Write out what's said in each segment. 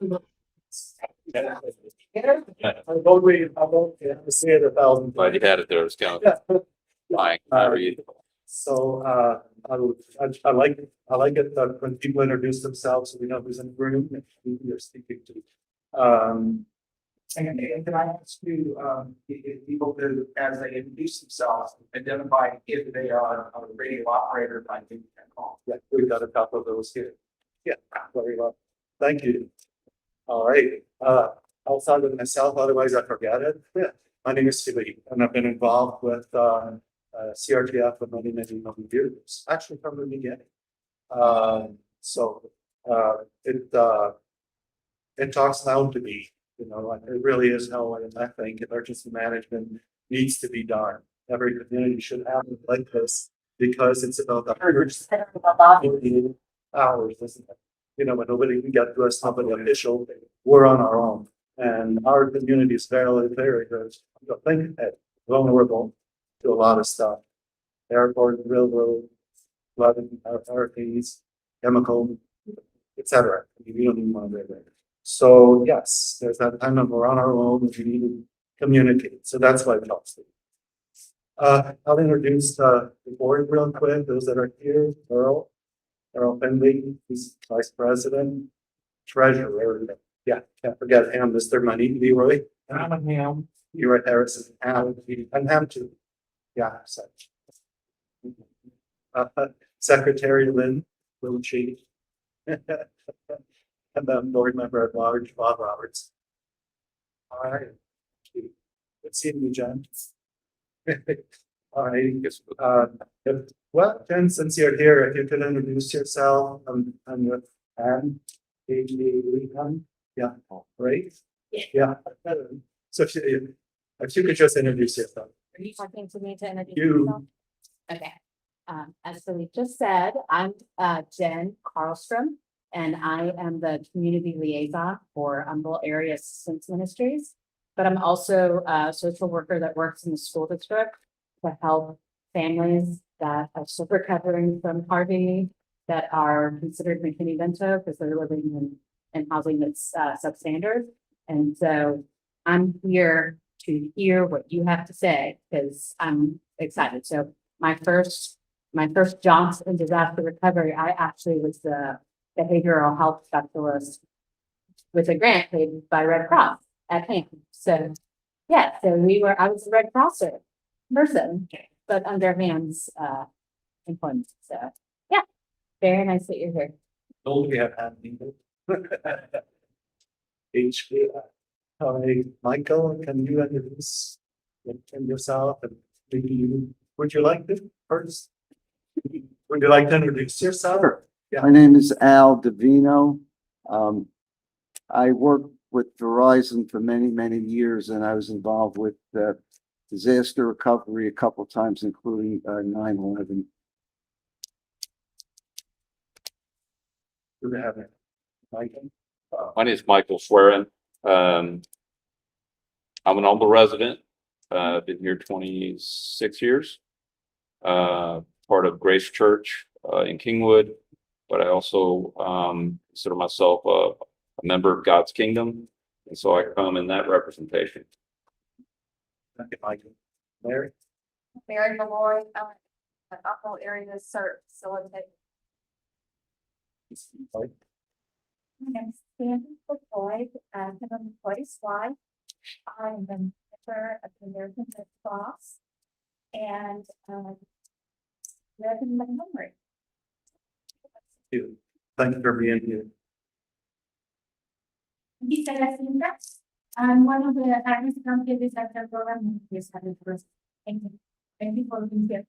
I won't say it 1,000. Glad you had it there. It was kind of fine. So, I like it that when people introduce themselves, we know who's in the room and who you're speaking to. And can I ask you, if people could, as they introduce themselves, identify if they are a radio operator by giving them a call? Yeah, we've got a couple of those here. Yeah, very well. Thank you. All right, outside of myself, otherwise I forget it. Yeah, my name is Philippe, and I've been involved with CRTF for many years, actually from the beginning. It talks loud to me, you know, and it really is how I think emergency management needs to be done. Every community should have it like this because it's about the hours, isn't it? You know, when nobody can get to us, nobody official, we're on our own. And our community is very, very good. I think vulnerable to a lot of stuff. Airport, railroad, flooding, hurricanes, chemical, etc. We don't even want to go there. So yes, there's that time when we're on our own and we need to communicate. So that's why it helps. I'll introduce the board real quick. Those that are here, Earl Finley, he's vice president, treasurer. Yeah, can't forget him, Mr. Money, Leroy. And I'm a ham. Leroy Harrison, and Ham too. Yeah, such. Secretary Lynn Wilchie. And then board member at large, Bob Roberts. All right. Good seeing you, Jen. All right. Well, Jen, since you're here, if you could introduce yourself and your and yeah, great. Yeah. So if you could just introduce yourself. Are you talking to me to introduce You. yourself? Okay. As Philippe just said, I'm Jen Carlstrom, and I am the community liaison for Humboldt Area Assistance Ministries. But I'm also a social worker that works in the school district to help families that are still recovering from Harvey that are considered McKinney-Vento because they're living in housing that's substandard. And so I'm here to hear what you have to say because I'm excited. So my first jaunt in disaster recovery, I actually was the behavioral health specialist with a grant paid by Red Cross at camp. So yeah, so I was a Red Crosser person, but under Ham's employment. So yeah, very nice that you're here. Told we have had people. HP. All right, Michael, can you introduce yourself and maybe would you like to first? Would you like to introduce yourself? Sure. Yeah. My name is Al Davino. I worked with Verizon for many years, and I was involved with disaster recovery a couple of times, including 9/11. Do they have it? Michael? My name is Michael Swearin. I'm an Humboldt resident. Been here 26 years. Part of Grace Church in Kingwood, but I also consider myself a member of God's Kingdom, and so I come in that representation. Thank you, Michael. Mary? Mary Malloy, the Humboldt area facilitator. Mike? My name is Sandy Floyd, and I'm an employee SWAT. I am a member of the American Red Cross and live in Montgomery. Thank you for being here. I'm one of the Agnes County Disaster Program managers. Thank you. Thank you for being here.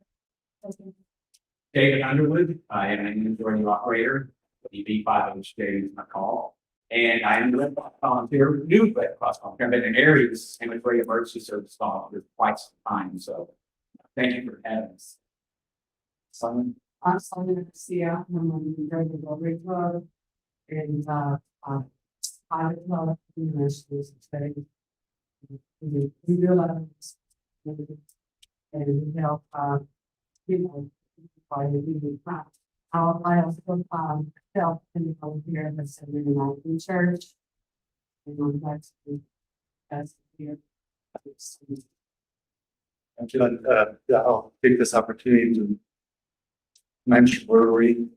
David Underwood, I am an majority operator, EB 500 is my call. And I am the Red Cross volunteer, new Red Cross volunteer. I've been in areas and with emergency service volunteer for quite some time. So thank you for having us. Simon? I'm Sonia Garcia, I'm on the Greater Rotary Club, and I love universities today. We realize and we help people by the I also help in the volunteer in the Southern Mountain Church, anyone would like to ask here? Yeah, I'll take this opportunity to mention Rotary,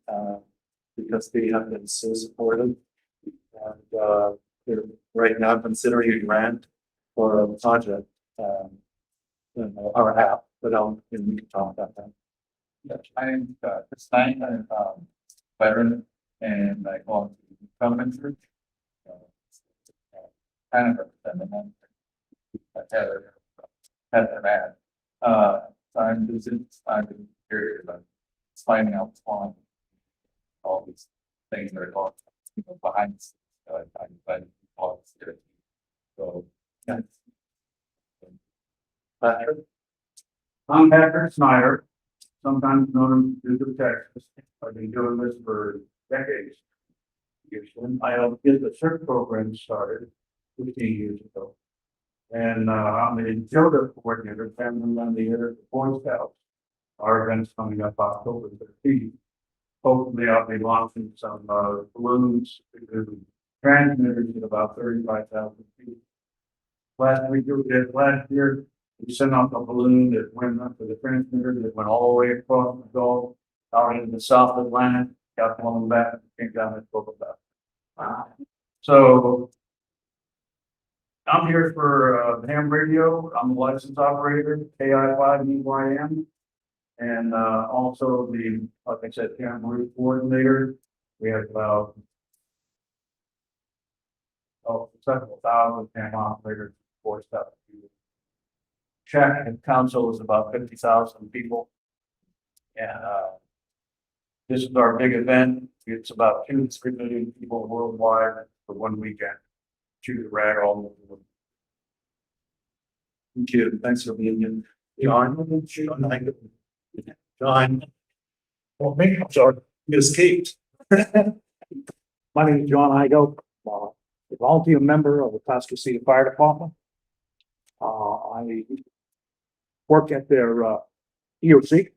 because they have been so supportive. And, they're right now considering a grant for a project, our app, but we can talk about that. Yes, I am, this night, I'm, veteran and I belong to the government church. Kind of represent them. Had their ad. I'm visiting, I'm here, but it's finding out what's going on. All these things that are going, behind the scenes, I'm all here. So, yeah. Patrick? I'm Patrick Snyder, sometimes known as Duke of Texas. I've been doing this for decades. I helped get the CERT program started 15 years ago. And I'm the yoga coordinator, family on the air, Boy Scouts. Our event's coming up October 13th. Hopefully I'll be launching some balloons, transmitters at about 35,000 feet. Last year, we sent off a balloon that went up to the transmitter that went all the way across the Gulf, out into the South Atlantic, got one back, came down and spoke about. So I'm here for ham radio. I'm a licensed operator, KI5EYM. And also the, like I said, ham route coordinator. We have about several thousand ham operators for stuff. Check and council is about 50,000 people. And this is our big event. It's about 2 to 3 million people worldwide for one weekend. Shoot the rag all over the world. Thank you. Thanks for being here. John. Well, me, I'm sorry. You escaped. My name is John Igo, a volunteer member of the Pasco City Fire Department. I work at their EOC.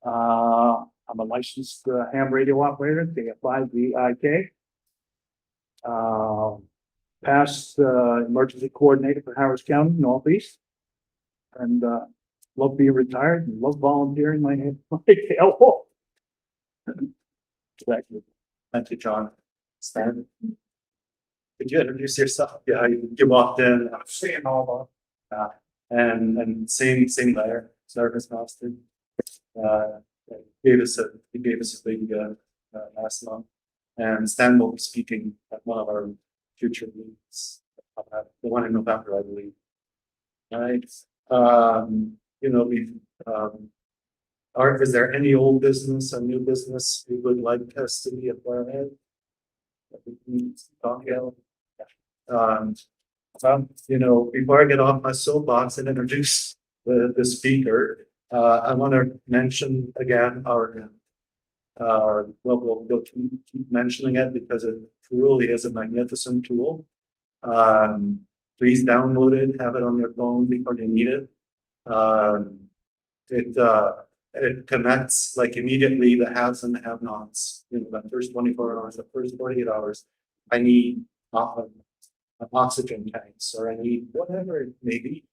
I'm a licensed ham radio operator, KF5VIK. Past emergency coordinator for Harris County, Northeast. And love being retired and love volunteering my tail off. Thank you, John. Stan. Could you introduce yourself? Yeah, you walked in. I'm seeing all And same there, service master. He gave us a big last month. And Stan will be speaking at one of our future meetings, the one in November, I believe. All right. Is there any old business or new business you would like us to be aware of? That we can talk about? Before I get off my soapbox and introduce the speaker, I want to mention again we'll keep mentioning it because it truly is a magnificent tool. Please download it, have it on your phone before you need it. It connects like immediately the haves and the have-nots. That first 24 hours, the first 48 hours, I need oxygen tanks, or I need whatever it may be.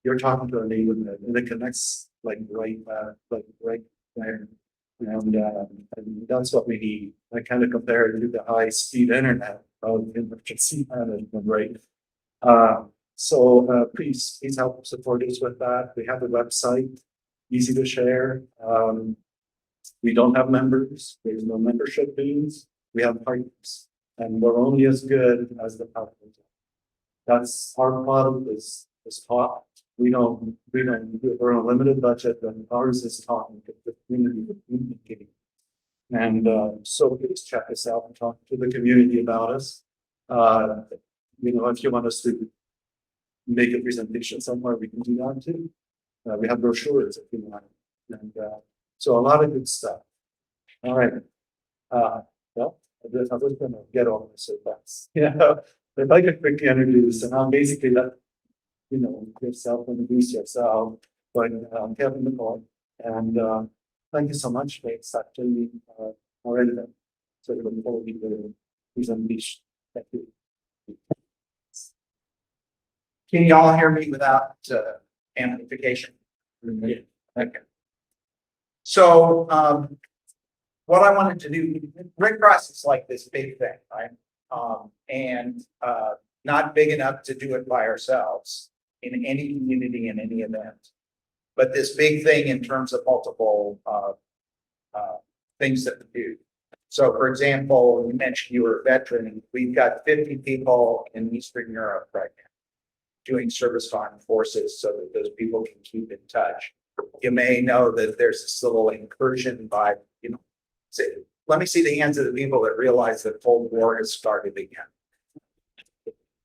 You're talking to a neighborhood, and it connects like right there. And that's what we need. I kind of compare it to the high-speed internet of emergency management, right? Please help support us with that. We have a website, easy to share. We don't have members. There's no membership fees. We have partners, and we're only as good as the partners. That's our product is taught. We're on a limited budget, and ours is taught in the community. And so please check us out and talk to the community about us. If you want us to make a presentation somewhere, we can do that too. We have brochures if you want. And so a lot of good stuff. All right. I was gonna get on this advice. If I could quickly introduce, and I'll basically let yourself introduce yourself, but Kevin McCall, and thank you so much for accepting me already. So we look forward to the presentation. Thank you. Can you all hear me without amplification? Okay. So, what I wanted to do, Red Cross is like this big thing, right? Not big enough to do it by ourselves in any community, in any event. But this big thing in terms of multiple, things that we do. So for example, you mentioned you were a veteran. We've got 50 people in Eastern Europe right now doing service fund forces so that those people can keep in touch. You may know that there's this little incursion by, say, let me see the hands of the people that realize that Cold War has started again.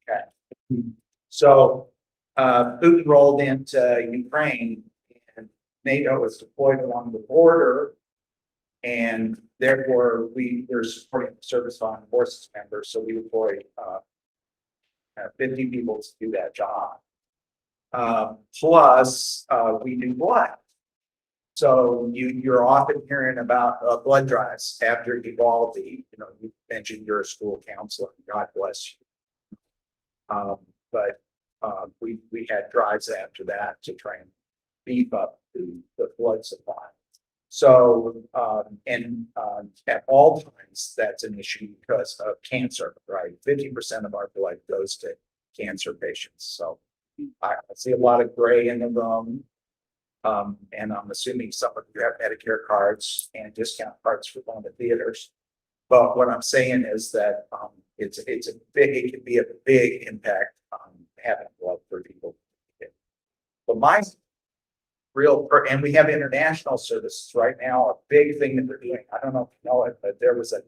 Okay. So Putin rolled into Ukraine and NATO was deployed along the border. And therefore, we're supporting service fund forces members, so we deployed 50 people to do that job. Plus, we do blood. So you're often hearing about blood drives after Uvalde. You mentioned you're a school counselor. God bless you. But we had drives after that to try and beef up the blood supply. So, at all times, that's an issue because of cancer, right? 50% of our blood goes to cancer patients. So I see a lot of gray in the room. And I'm assuming some of you have Medicare cards and discount cards for going to theaters. But what I'm saying is that it can be a big impact on having blood for people. But my and we have international services right now. A big thing that they're doing, I don't know if you know it, but there was a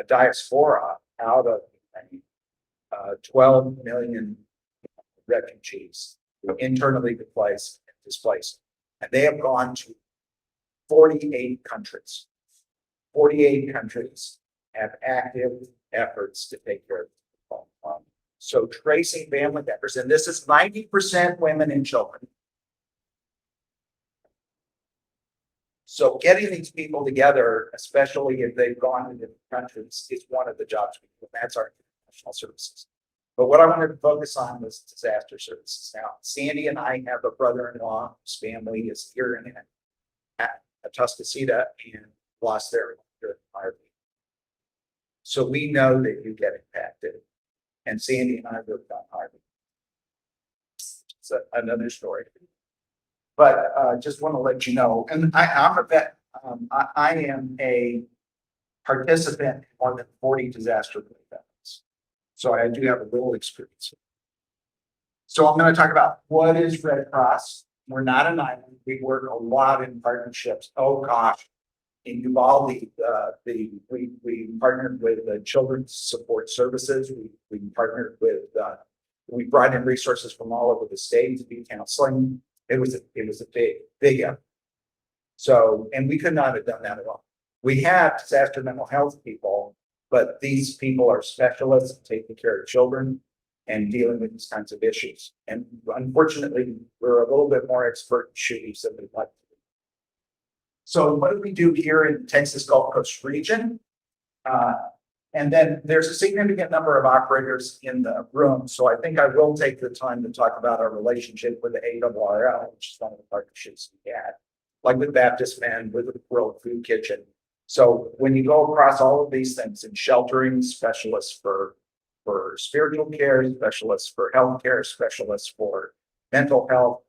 diaspora out of 12 million refugees internally displaced, and they have gone to 48 countries. 48 countries have active efforts to take care of people. So tracing family members, and this is 90% women and children. So getting these people together, especially if they've gone to different countries, is one of the jobs we do. That's our international services. But what I wanted to focus on was disaster services. Now, Sandy and I have a brother-in-law whose family is here in Atascocita and lost their fire. So we know that you get impacted. And Sandy and I worked on Harvey. It's another story. But just want to let you know, and I'm a vet. I am a participant in more than 40 disaster events. So I do have a little experience. So I'm going to talk about what is Red Cross. We're not an island. We work a lot in partnerships. Oh gosh, in Uvalde, we partnered with the Children's Support Services. We partnered with, we brought in resources from all over the state to do counseling. It was a big effort. So, and we could not have done that at all. We have disaster mental health people, but these people are specialists taking care of children and dealing with these kinds of issues. And unfortunately, we're a little bit more expert in shootings than we'd like to be. So what do we do here in Texas Gulf Coast region? And then there's a significant number of operators in the room. So I think I will take the time to talk about our relationship with the ARRL, which is one of the partnerships we had, like with Baptist Men, with the World Food Kitchen. So when you go across all of these things in sheltering, specialists for spiritual care, specialists for healthcare, specialists for mental health,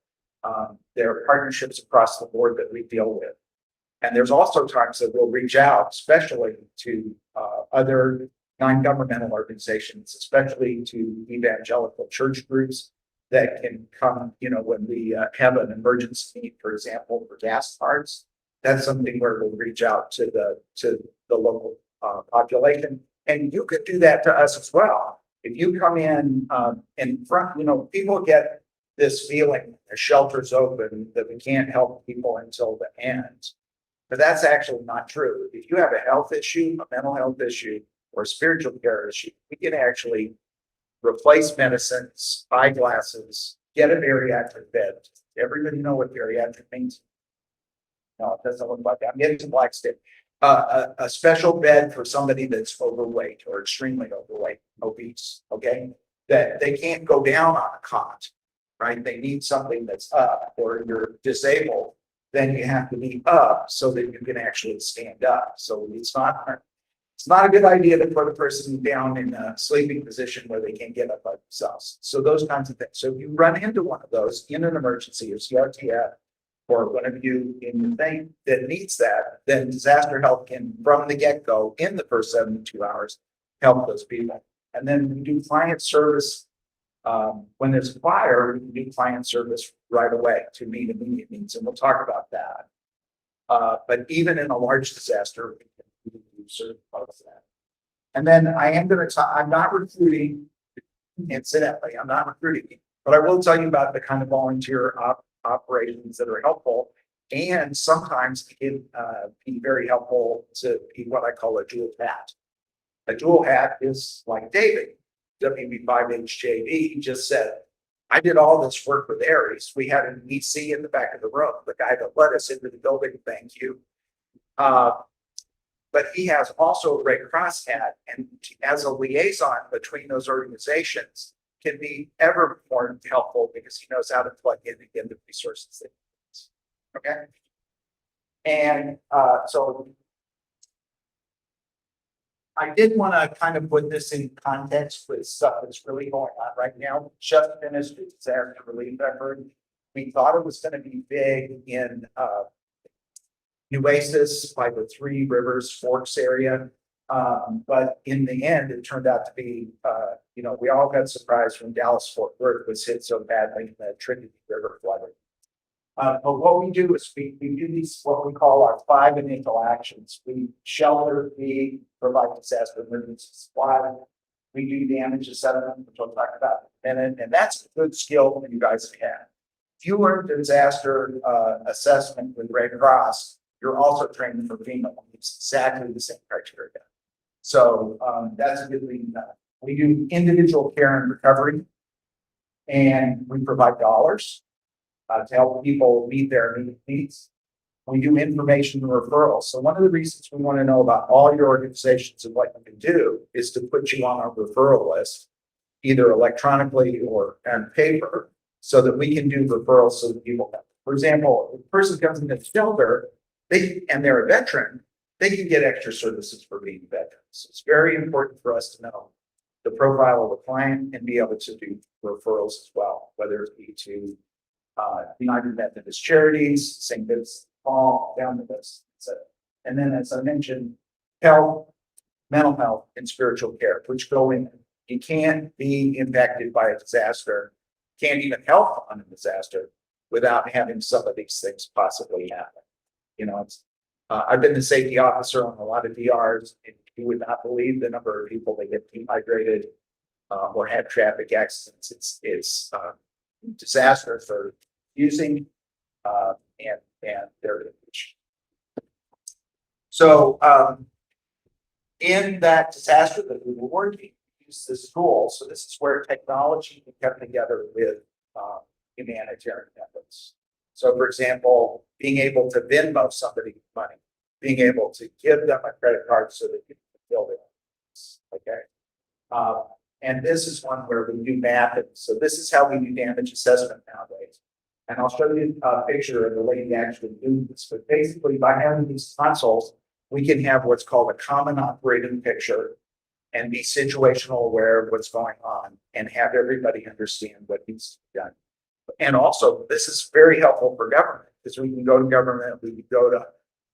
there are partnerships across the board that we deal with. And there's also times that we'll reach out, especially to other non-governmental organizations, especially to evangelical church groups that can come, when we have an emergency need, for example, for gas cards. That's something where we'll reach out to the local population. And you could do that to us as well. If you come in front, people get this feeling, the shelter's open, that we can't help people until the end. But that's actually not true. If you have a health issue, a mental health issue, or a spiritual care issue, we can actually replace medicines, buy glasses, get a bariatric bed. Everybody know what bariatric means? No, it doesn't look like that. I'm getting some black stick. A special bed for somebody that's overweight or extremely overweight, obese, okay? that they can't go down on a cot, right? They need something that's up, or you're disabled, then you have to be up so that you can actually stand up. So it's not a good idea to put a person down in a sleeping position where they can't get up by themselves. So those kinds of things. So if you run into one of those in an emergency or CRTF, or one of you in your thing that needs that, then disaster help can, from the get-go, in the first 72 hours, help those people. And then we do client service. When there's a fire, we can do client service right away to meet immediate needs, and we'll talk about that. But even in a large disaster, we can do certain parts of that. And then I am going to talk, I'm not recruiting, incidentally, I'm not recruiting, but I will tell you about the kind of volunteer operations that are helpful. And sometimes it can be very helpful to be what I call a dual hat. A dual hat is like David, WB5HJB. He just said, I did all this work with Aries. We had an EC in the back of the room, the guy that led us into the building, thank you. But he has also a Red Cross hat, and as a liaison between those organizations can be ever more helpful because he knows how to plug in and get the resources that he needs. Okay. And so I did want to kind of put this in context with stuff that's really going on right now. Just finished a disaster relief effort. We thought it was going to be big in Nueces by the Three Rivers Forks area. But in the end, it turned out to be, we all got surprised when Dallas Fort Worth was hit so badly in the Trinity River flooding. But what we do is we do these, what we call our 5 initial actions. We shelter, feed, provide disaster emergency supply. We do damage assessment, which I'll talk about in a minute. And that's a good skill that you guys have. If you learn disaster assessment with Red Cross, you're also trained for FEMA. It's exactly the same criteria. So that's a good leading up. We do individual care and recovery, and we provide dollars to help people meet their needs. We do information and referrals. So one of the reasons we want to know about all your organizations and what you can do is to put you on our referral list, either electronically or on paper, so that we can do referrals so that people can. For example, if a person comes into the shelter, and they're a veteran, they can get extra services for being veterans. It's very important for us to know the profile of the client and be able to do referrals as well, whether it be to United Methodist Charities, St. Vincent de Paul, down the list, etc. And then, as I mentioned, health, mental health, and spiritual care, which go in. You can't be impacted by a disaster, can't even help on a disaster without having some of these things possibly happen. I've been the safety officer on a lot of DRs, and you would not believe the number of people that get dehydrated or have traffic accidents. It's disaster for using and their image. So in that disaster that we were working, we used this tool. So this is where technology can come together with humanitarian efforts. So, for example, being able to Venmo somebody money, being able to give them a credit card so that you can build it. Okay. And this is one where we do mapping. So this is how we do damage assessment nowadays. And I'll show you a picture of the way you actually do this. But basically, by having these consoles, we can have what's called a common operating picture and be situational aware of what's going on and have everybody understand what needs to be done. And also, this is very helpful for government because we can go to government, we can go to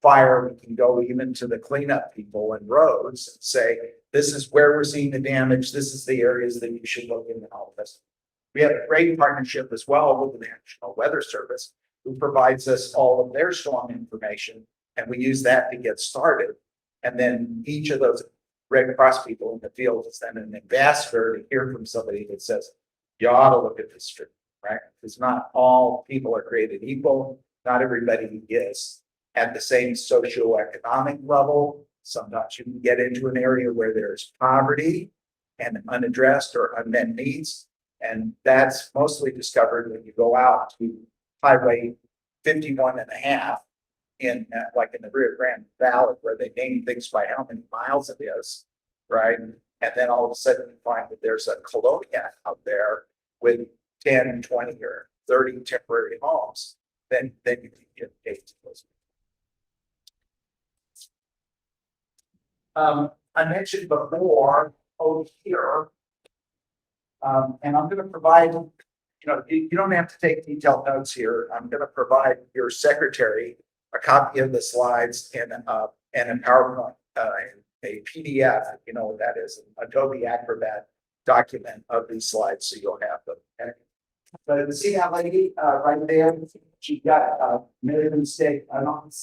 fire, we can go even to the cleanup people and roads and say, this is where we're seeing the damage, this is the areas that you should look in and all of this. We have a great partnership as well with the National Weather Service, who provides us all of their storm information, and we use that to get started. And then each of those Red Cross people in the field is then an ambassador to hear from somebody that says, you ought to look at this street. Right? Because not all people are created equal. Not everybody is at the same socioeconomic level. Sometimes you can get into an area where there's poverty and unaddressed or unmet needs. And that's mostly discovered when you go out to Highway 51.5 in like in the Rio Grande Valley, where they name things by how many miles it is, right? And then all of a sudden you find that there's a colonia out there with 10, 20, or 30 temporary homes, then you can get paid to those. I mentioned before over here. And I'm gonna provide, you don't have to take detailed notes here. I'm gonna provide your secretary a copy of the slides and a PowerPoint, a PDF, you know what that is, an Adobe Acrobat document of these slides, so you'll have them. Okay? But see that lady, right there? She got, made a mistake. I don't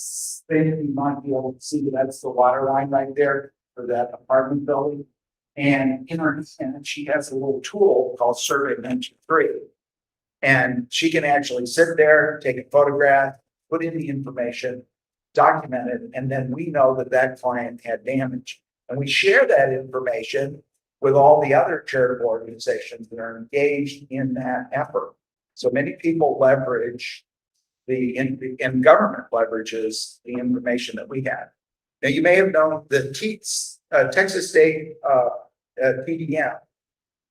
think you might be able to see, that's the water line right there for that apartment building. And in her hand, she has a little tool called Survey Dimension 3. And she can actually sit there, take a photograph, put in the information, document it, and then we know that that client had damage. And we share that information with all the other charitable organizations that are engaged in that effort. So many people leverage and government leverages the information that we have. Now, you may have known that Texas State PDM,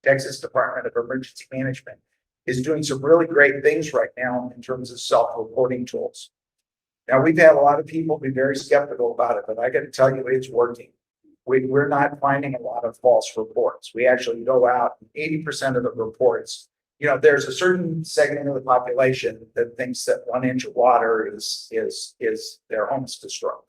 Texas Department of Emergency Management, is doing some really great things right now in terms of self-reporting tools. Now, we've had a lot of people be very skeptical about it, but I got to tell you, it's working. We're not finding a lot of false reports. We actually go out, 80% of the reports, there's a certain segment of the population that thinks that 1 inch of water is their home's destroyed.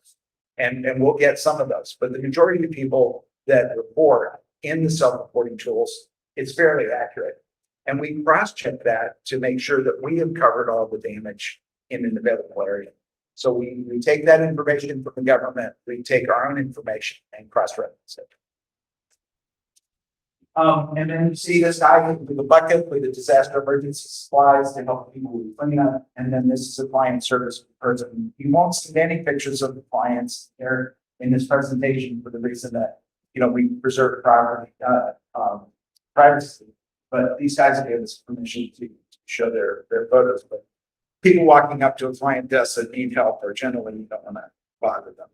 And we'll get some of those, but the majority of people that report in the self-reporting tools, it's fairly accurate. And we cross-check that to make sure that we have covered all the damage in an available area. So we take that information from the government, we take our own information and cross-reference it. And then you see this guy with the bucket with the disaster emergency supplies to help people with cleanup. And then this is a client service person. You won't see any pictures of the clients there in this presentation for the reason that, we preserve privacy. But these guys gave us permission to show their photos. But people walking up to a client desk that need help are generally, you don't want to bother them.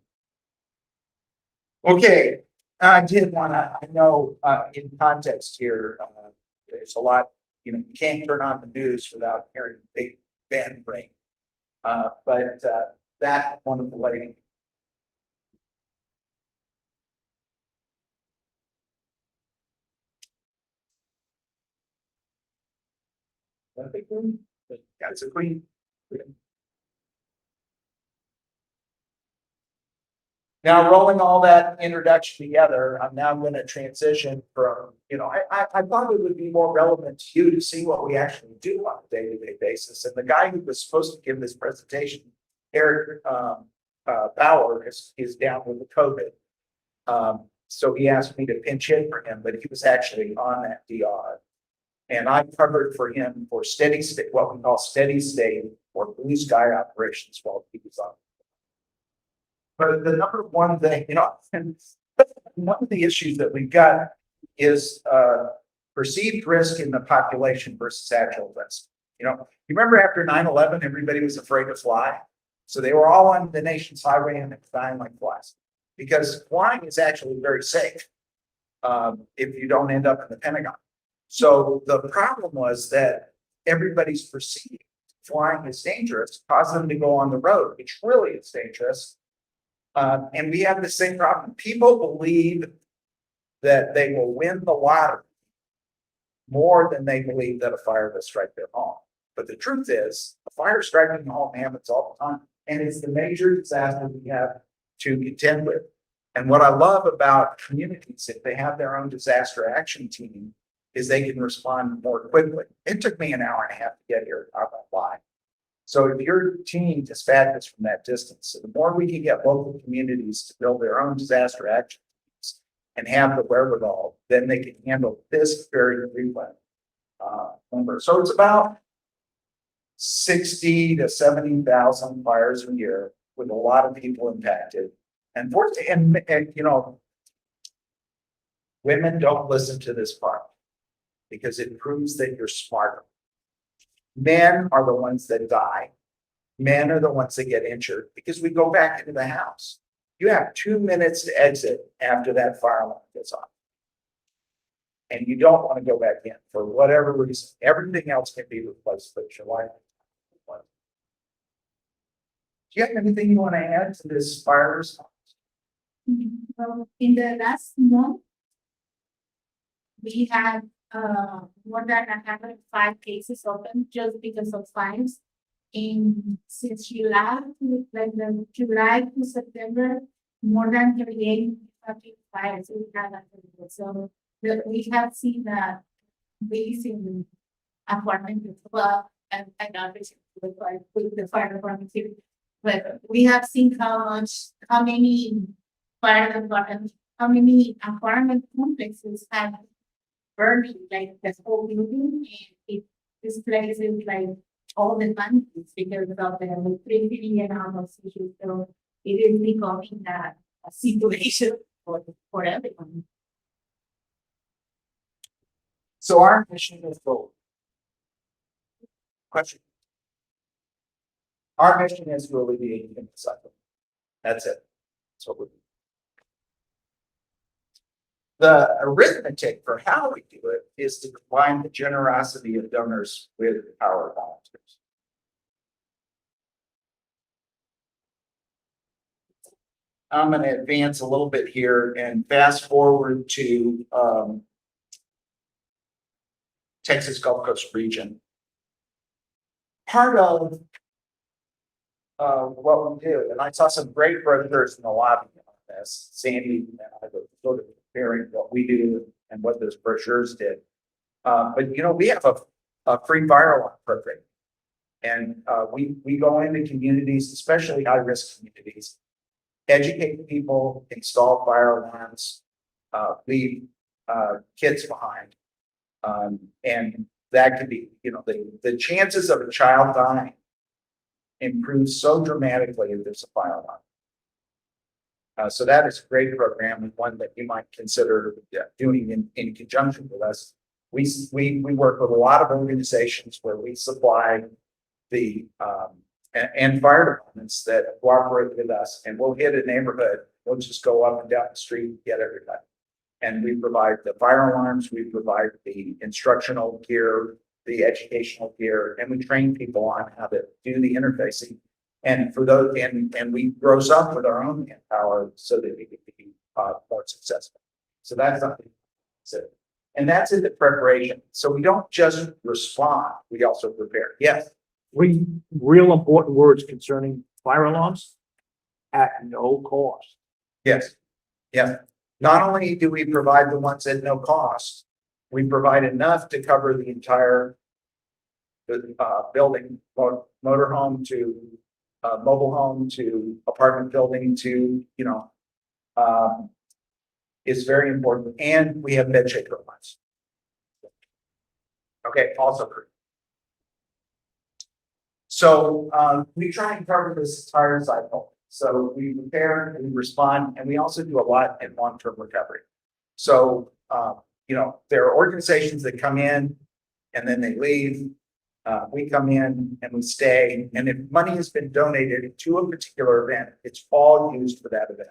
Okay. I did want to, I know in context here, there's a lot, you can't turn on the news without hearing a big band ring. But that wonderful lady. That's a queen. Now, rolling all that introduction together, I'm now going to transition from, I thought it would be more relevant to you to see what we actually do on a day-to-day basis. And the guy who was supposed to give this presentation, Eric Bauer, is down with the COVID. So he asked me to pinch in for him, but he was actually on that DR. And I covered for him for steady state, what we call steady state or blue sky operations while he was on. But the number one thing, and one of the issues that we've got is perceived risk in the population versus actual risk. You remember after 9/11, everybody was afraid to fly. So they were all on the nation's highway and dying like flies because flying is actually very safe if you don't end up in the Pentagon. So the problem was that everybody's perceived flying is dangerous, cause them to go on the road, which really is dangerous. And we have the same problem. People believe that they will win the lottery more than they believe that a fire will strike their home. But the truth is, a fire striking the home happens all the time, and it's the major disaster we have to contend with. And what I love about communities, if they have their own disaster action team, is they can respond more quickly. It took me an hour and a half to get here. I don't know why. So if your team dispatches from that distance, so the more we can get local communities to build their own disaster action teams and have the wherewithal, then they can handle this very frequent number. So it's about 60 to 70,000 fires a year with a lot of people impacted. And women don't listen to this part because it proves that you're smarter. Men are the ones that die. Men are the ones that get injured because we go back into the house. You have 2 minutes to exit after that fire alarm goes off. and you don't want to go back in for whatever reason, everything else can be replaced, but your life. Do you have anything you want to add to this fire response? Well, in the last month, we had more than 105 cases open just because of fires. Since July, July to September, more than 38 fires we had. So we have seen that increase in apartment as well, and obviously with the fire department too. But we have seen how many fire department, how many apartment complexes have burned, like the whole building, and it displaces like all the families because of the electricity and all those issues. So it is becoming a situation for everyone. So our mission is goal. Question. Our mission is to alleviate the cycle. That's it. That's what we do. The arithmetic for how we do it is to combine the generosity of donors with our volunteers. I'm going to advance a little bit here and fast forward to Texas Gulf Coast region. Part of what we do, and I saw some great brochures in the lobby on this. Sandy and I were sort of comparing what we do and what those brochures did. But you know, we have a free fire alarm program, and we go into communities, especially high-risk communities, educate people, install fire alarms, leave kids behind, and that could be, you know, the chances of a child dying improve so dramatically if there's a fire alarm. So that is a great program, and one that you might consider doing in conjunction with us. We work with a lot of organizations where we supply the and fire departments that cooperate with us, and we'll hit a neighborhood. We'll just go up and down the street and get everybody. And we provide the fire alarms, we provide the instructional gear, the educational gear, and we train people on how to do the interfacing. And for those, and we grow up with our own manpower so that we can be more successful. So that's something. And that's in the preparation. So we don't just respond, we also prepare. Yes. Real important words concerning fire alarms at no cost. Yes. Yeah. Not only do we provide the ones at no cost, we provide enough to cover the entire building, motorhome to mobile home to apartment building to, you know, is very important. And we have bed shaker ones. Okay, also free. So we try and cover this entire cycle. So we prepare, we respond, and we also do a lot in long-term recovery. So, you know, there are organizations that come in and then they leave. We come in and we stay. And if money has been donated to a particular event, it's all used for that event.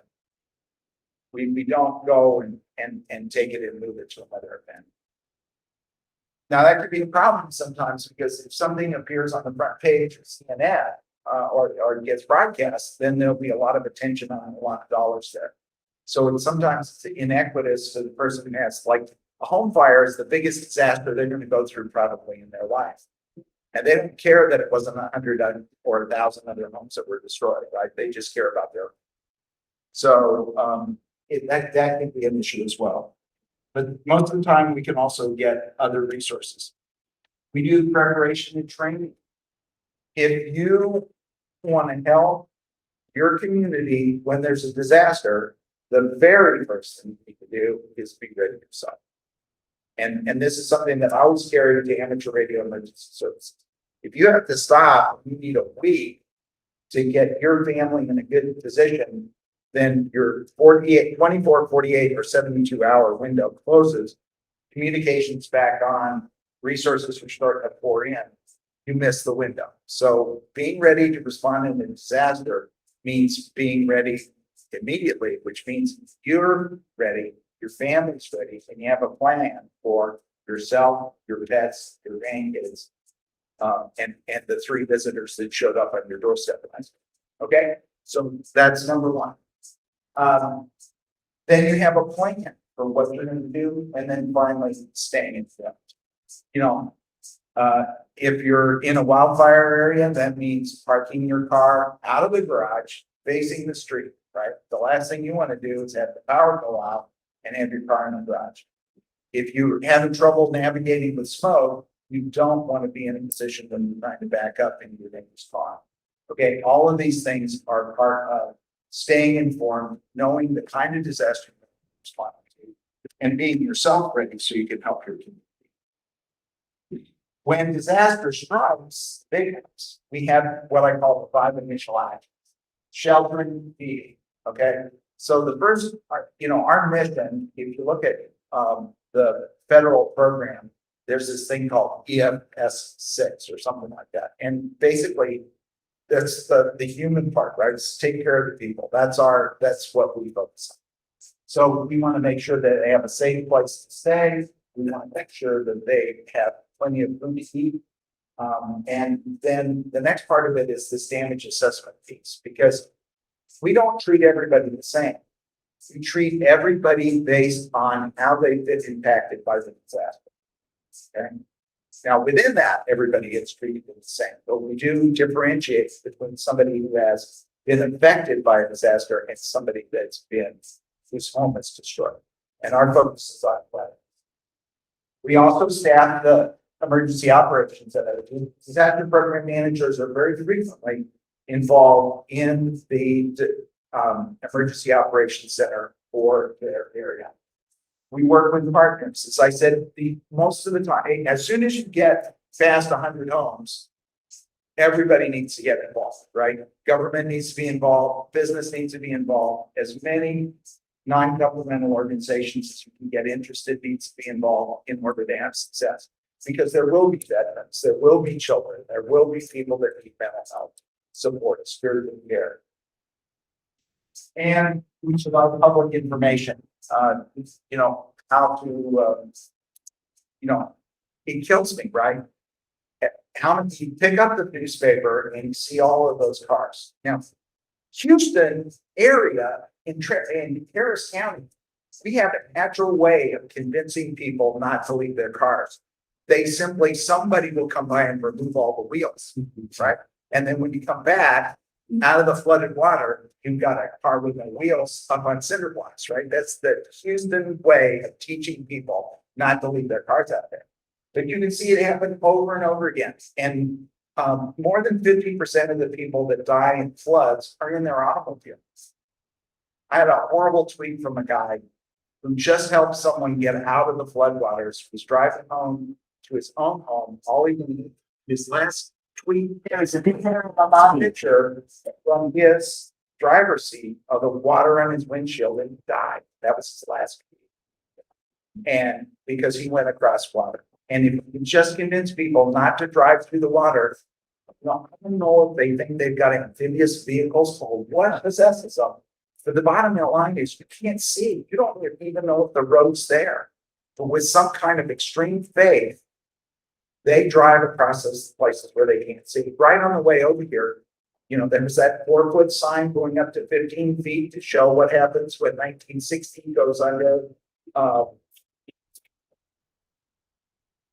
We don't go and take it and move it to another event. Now that could be a problem sometimes because if something appears on the front page of CNN or gets broadcast, then there'll be a lot of attention on a lot of dollars there. So sometimes it's inequitous to the person who has, like, a home fire is the biggest disaster they're going to go through probably in their life. And they don't care that it wasn't 100 or 1,000 other homes that were destroyed, right? They just care about their. So that can be an issue as well. But most of the time, we can also get other resources. We do preparation and training. If you want to help your community when there's a disaster, the very first thing you need to do is be ready yourself. And this is something that I always carry to amateur radio emergency services. If you have to stop, you need a week to get your family in a good position, then your 24, 48, or 72-hour window closes, communications back on, resources are starting to pour in, you miss the window. So being ready to respond in a disaster means being ready immediately, which means you're ready, your family's ready, and you have a plan for yourself, your pets, your grandkids, and the 3 visitors that showed up on your doorstep tonight. Okay, so that's number one. Then you have a plan for what you're gonna do, and then finally staying in front. You know, if you're in a wildfire area, that means parking your car out of the garage, facing the street, right? The last thing you wanna do is have the power go out and have your car in the garage. If you're having trouble navigating with smoke, you don't want to be in a position when you're trying to back up into your neighbor's car. Okay, all of these things are part of staying informed, knowing the kind of disaster you're responding to, and being yourself ready so you can help your community. When disaster strikes, big ones, we have what I call the 5 initial actions. Sheltering, feeding, okay? So the first, our mission, if you look at the federal program, there's this thing called EFS 6 or something like that. And basically, that's the human part, right? It's take care of the people. That's what we focus on. So we want to make sure that they have a safe place to stay. We want to make sure that they have plenty of food to eat. And then the next part of it is this damage assessment piece, because we don't treat everybody the same. We treat everybody based on how they've been impacted by the disaster. Okay. Now, within that, everybody gets treated the same, but we do differentiate between somebody who has been affected by a disaster and somebody whose home is destroyed. And our focus is on that. We also staff the emergency operations center. Disaster program managers are very frequently involved in the emergency operations center for their area. We work with partners. As I said, most of the time, as soon as you get past 100 homes, everybody needs to get involved, right? Government needs to be involved, business needs to be involved, as many non-governmental organizations as you can get interested needs to be involved in order to have success. Because there will be veterans, there will be children, there will be people that need mental health support, spiritual care. And we should have public information, how to, it kills me, right? How many you pick up the newspaper and you see all of those cars. Now, Houston area in Harris County, we have a natural way of convincing people not to leave their cars. Somebody will come by and remove all the wheels, right? And then when you come back out of the flooded water, you've got a car with no wheels up on cinder blocks, right? That's the Houston way of teaching people not to leave their cars out there. But you can see it happen over and over again. And more than 50% of the people that die in floods are in their automobiles. I had a horrible tweet from a guy who just helped someone get out of the floodwaters, was driving home to his own home. All he needed, his last tweet, is a picture from his driver's seat of the water on his windshield, and he died. That was his last tweet. And because he went across water. And if you can just convince people not to drive through the water, I don't know if they think they've got amphibious vehicles or what possesses them. But the bottom line is you can't see. You don't even know if the road's there. But with some kind of extreme faith, they drive across those places where they can't see. Right on the way over here, there's that 4-foot sign going up to 15 feet to show what happens when 1916 goes under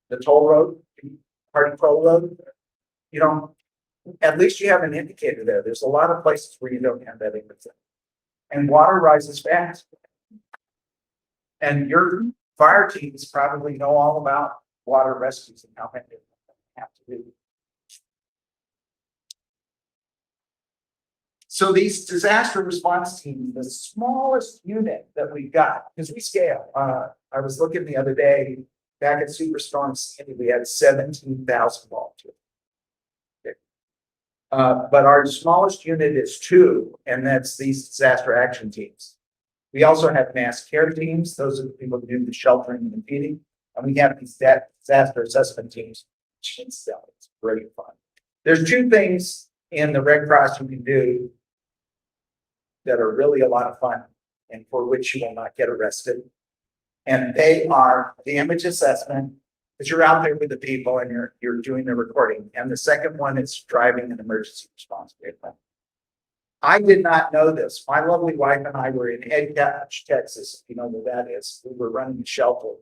the toll road, Hardy Toll Road. At least you have an indicator there. There's a lot of places where you don't have that indicator. And water rises fast. And your fire teams probably know all about water rescues and how many they have to do. So these disaster response teams, the smallest unit that we've got, because we scale. I was looking the other day, back at Superstorm Sandy, we had 17,000 volunteers. But our smallest unit is 2, and that's these disaster action teams. We also have mass care teams. Those are the people who do the sheltering and feeding. And we have these disaster assessment teams. It's great fun. There's 2 things in the Red Cross you can do that are really a lot of fun and for which you will not get arrested. And they are damage assessment, because you're out there with the people and you're doing the recording. And the second one is driving an emergency response vehicle. I did not know this. My lovely wife and I were in Edcouch, Texas. You know where that is. We were running a shelter.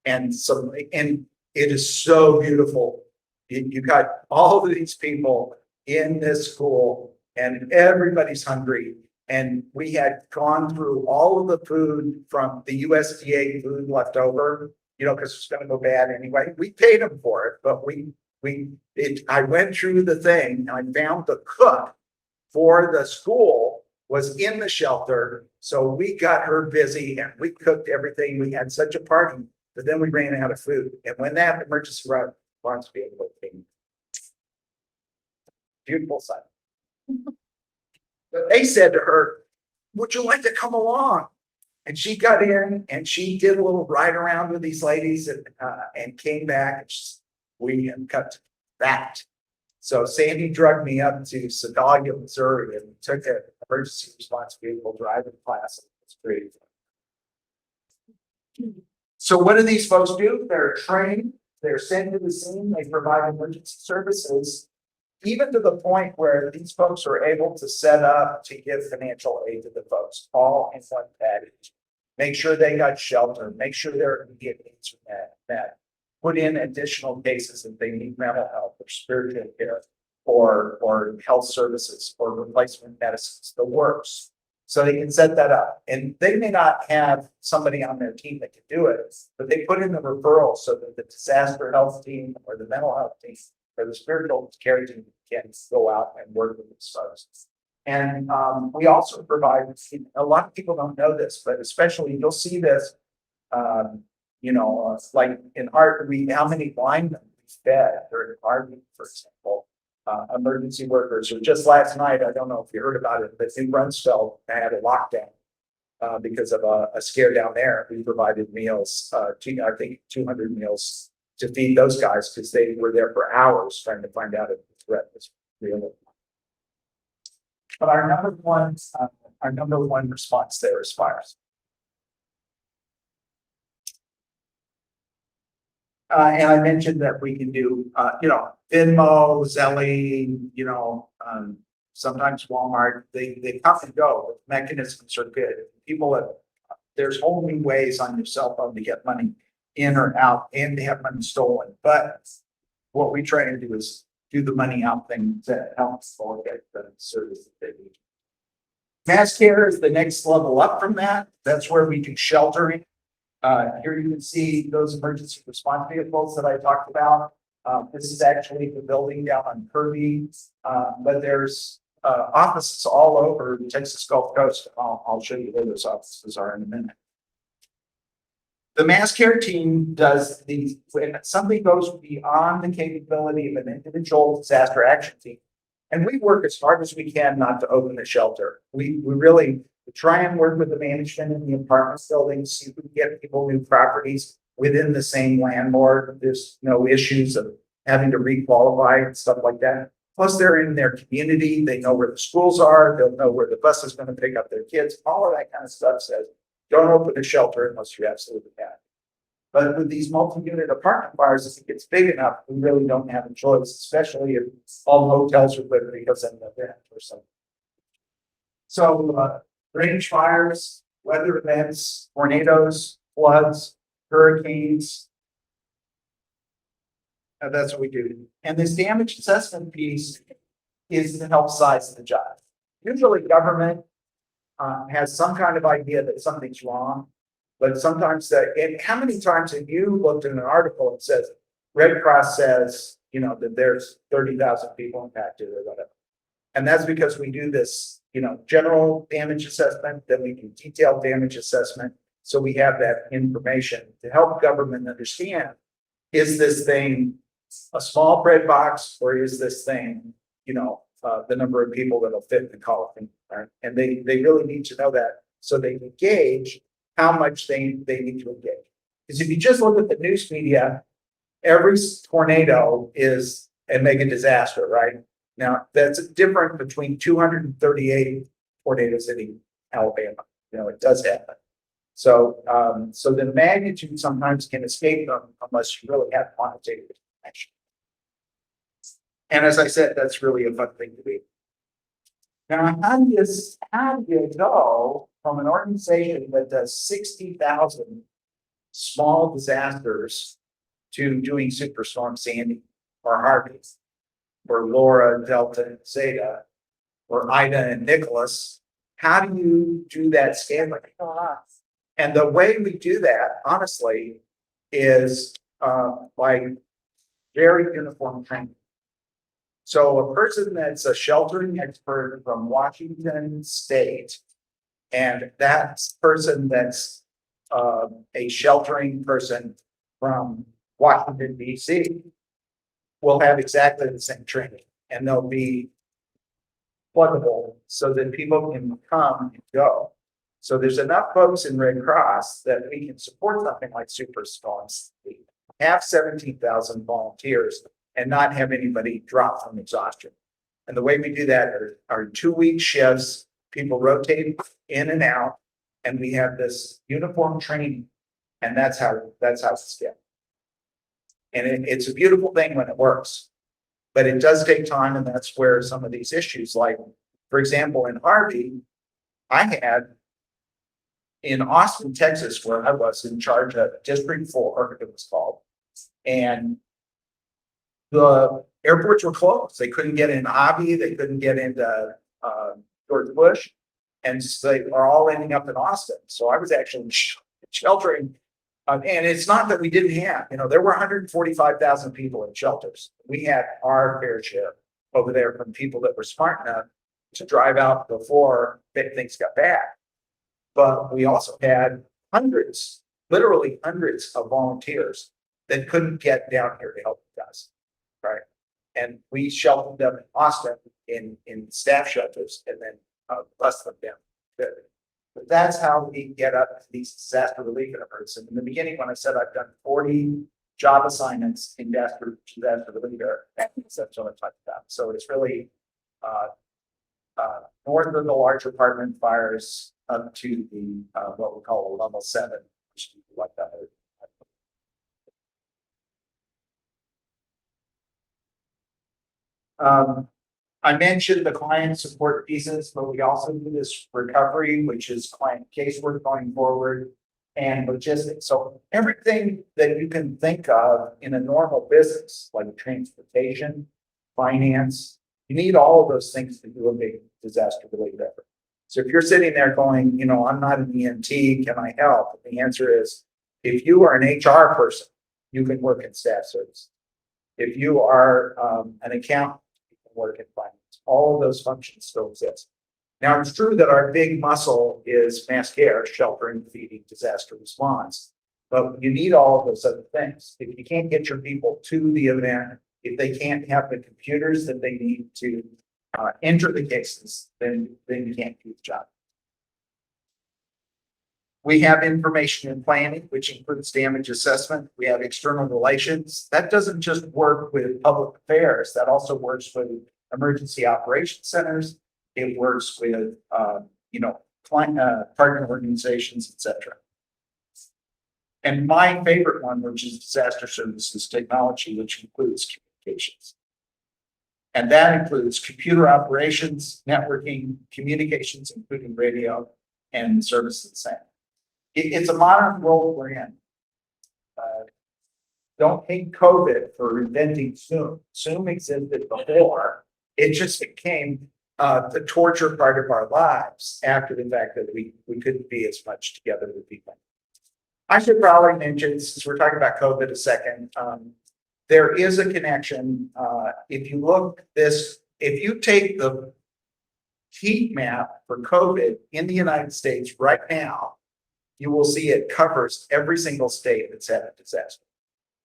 And it is so beautiful. You got all of these people in this school and everybody's hungry. And we had gone through all of the food from the USDA food left over, you know, because it's gonna go bad anyway. We paid them for it, but I went through the thing and I found the cook for the school was in the shelter. So we got her busy and we cooked everything. We had such a party, but then we ran out of food. And when that emergency response vehicle came, beautiful sight. But they said to her, would you like to come along? And she got in and she did a little ride around with these ladies and came back. We cut that. So Sandy drugged me up to Sedalia, Missouri, and took an emergency response vehicle driving class. It's great. So what do these folks do? They're trained, they're sent to the scene, they provide emergency services, even to the point where these folks are able to set up to give financial aid to the folks, all in one package. Make sure they got shelter, make sure their immediate needs are met. Put in additional cases if they need mental health or spiritual care or health services or replacement medicines, the works. So they can set that up. And they may not have somebody on their team that can do it, but they put in the referral so that the disaster health team or the mental health team or the spiritual care team can go out and work with these folks. And we also provide, a lot of people don't know this, but especially you'll see this, like in art, how many linemen we fed during Army, for example, emergency workers, or just last night, I don't know if you heard about it, but in Rumsfeld had a lockdown because of a scare down there. We provided meals, I think 200 meals to feed those guys because they were there for hours trying to find out if the threat was real. But our number one response there is fires. And I mentioned that we can do, Venmo, Zelle, sometimes Walmart, they come and go. Mechanisms are good. There's only ways on your cell phone to get money in or out and to have money stolen. But what we try to do is do the money out thing to help people get the service that they need. Mass care is the next level up from that. That's where we do sheltering. Here you can see those emergency response vehicles that I talked about. This is actually the building down on Kirby, but there's offices all over the Texas Gulf Coast. I'll show you where those offices are in a minute. The mass care team does these, when something goes beyond the capability of an individual disaster action team, and we work as hard as we can not to open the shelter. We really try and work with the management in the apartment buildings, see if we can get people new properties within the same landlord. There's no issues of having to requalify and stuff like that. Plus, they're in their community. They know where the schools are. They'll know where the bus is going to pick up their kids. All of that kind of stuff says, don't open a shelter unless you absolutely have. But with these multi-unit apartment fires, if it gets big enough, we really don't have a choice, especially if all hotels are lit because of an event or something. So, range fires, weather events, tornadoes, floods, hurricanes. And that's what we do. And this damage assessment piece is to help size the job. Usually government has some kind of idea that something's wrong, but sometimes and how many times have you looked at an article that says, Red Cross says, that there's 30,000 people impacted or whatever. And that's because we do this, general damage assessment, then we do detailed damage assessment. So we have that information to help government understand, is this thing a small bread box or is this thing, the number of people that'll fit in the coffin, right? And they really need to know that so they can gauge how much they need to engage. Because if you just look at the news media, every tornado is a mega disaster, right? Now, that's different between 238 tornadoes in Alabama. It does happen. So the magnitude sometimes can escape them unless you really have quantitative information. And as I said, that's really a fun thing to be. Now, how do you go from an organization that does 60,000 small disasters to doing Superstorm Sandy or Harvey or Laura, Delta, and Zeta or Ida and Nicholas? How do you do that scaling? And the way we do that, honestly, is by very uniform training. So a person that's a sheltering expert from Washington State, and that person that's a sheltering person from Washington, DC, will have exactly the same training, and they'll be pluggable so that people can come and go. So there's enough folks in Red Cross that we can support something like Superstorms, have 17,000 volunteers and not have anybody drop from exhaustion. And the way we do that are 2-week shifts, people rotate in and out, and we have this uniform training, and that's how it's done. And it's a beautiful thing when it works, but it does take time, and that's where some of these issues, like, for example, in Harvey, I had in Austin, Texas, where I was in charge of District 4, it was called, and the airports were closed. They couldn't get in Hobby, they couldn't get into George Bush, and so they are all ending up in Austin. So I was actually sheltering. And it's not that we didn't have, there were 145,000 people in shelters. We had our fair share over there from people that were smart enough to drive out before things got bad. But we also had hundreds, literally hundreds of volunteers that couldn't get down here to help us, right? And we sheltered them in Austin in staff shelters and then bus them down. But that's how we get up to these disaster relief efforts. And in the beginning, when I said I've done 40 job assignments in disaster relief, that's what I talked about. So it's really north of the large apartment fires up to the what we call a level 7, which is like that. I mentioned the client support pieces, but we also do this recovery, which is client casework going forward, and logistics. So everything that you can think of in a normal business, like transportation, finance, you need all of those things to do a big disaster relief effort. So if you're sitting there going, I'm not an EMT, can I help? The answer is, if you are an HR person, you can work in staff service. If you are an accountant, you can work in finance. All of those functions still exist. Now, it's true that our big muscle is mass care, sheltering, feeding, disaster response. But you need all of those other things. If you can't get your people to the event, if they can't have the computers that they need to enter the cases, then you can't do the job. We have information and planning, which includes damage assessment. We have external relations. That doesn't just work with public affairs. That also works with emergency operations centers. It works with, partner organizations, etc. And my favorite one, which is disaster services technology, which includes communications. And that includes computer operations, networking, communications, including radio, and service and sound. It's a modern world we're in. Don't hate COVID for inventing Zoom. Zoom existed before. It just became the torture part of our lives after the fact that we couldn't be as much together with people. I should probably mention, since we're talking about COVID a second, there is a connection. If you take the heat map for COVID in the United States right now, you will see it covers every single state that's had a disaster.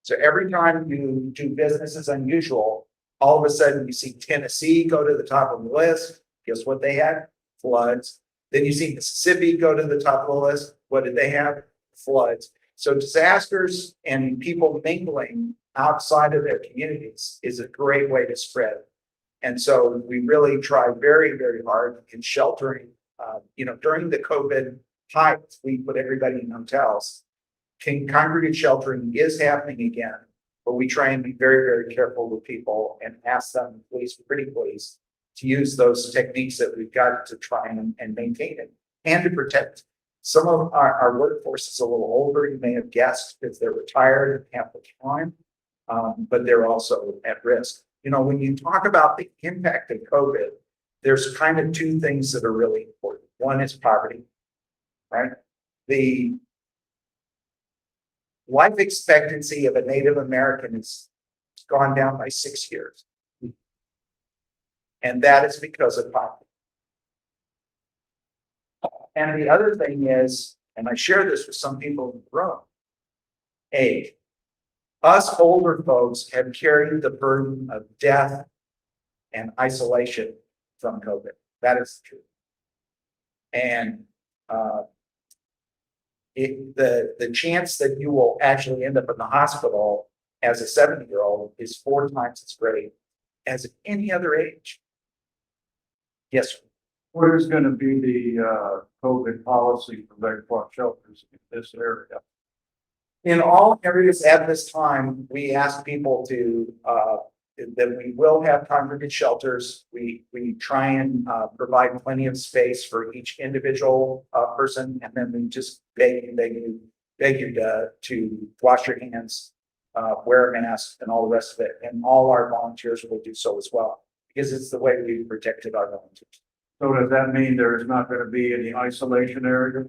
So every time you do business as unusual, all of a sudden you see Tennessee go to the top of the list. Guess what they had? Floods. Then you see Mississippi go to the top of the list. What did they have? Floods. So disasters and people mingling outside of their communities is a great way to spread. And so we really try very, very hard in sheltering. During the COVID height, we put everybody in hotels. Congregate sheltering is happening again, but we try and be very, very careful with people and ask them, please, pretty please, to use those techniques that we've got to try and maintain it and to protect. Some of our workforce is a little older, you may have guessed, because they're retired and have the time, but they're also at risk. You know, when you talk about the impact of COVID, there's kind of two things that are really important. One is poverty, right? The life expectancy of a Native American has gone down by 6 years. And that is because of poverty. And the other thing is, and I share this with some people in the room, age. Us older folks have carried the burden of death and isolation from COVID. That is true. And the chance that you will actually end up in the hospital as a 70-year-old is 4 times as great as any other age. Yes, sir. What is gonna be the COVID policy for Red Cross shelters in this area? In all areas at this time, we ask people to, that we will have congregate shelters. We try and provide plenty of space for each individual person, and then we just beg you to wash your hands, wear a mask, and all the rest of it. And all our volunteers will do so as well, because it's the way we've protected our volunteers. So does that mean there is not gonna be any isolation areas?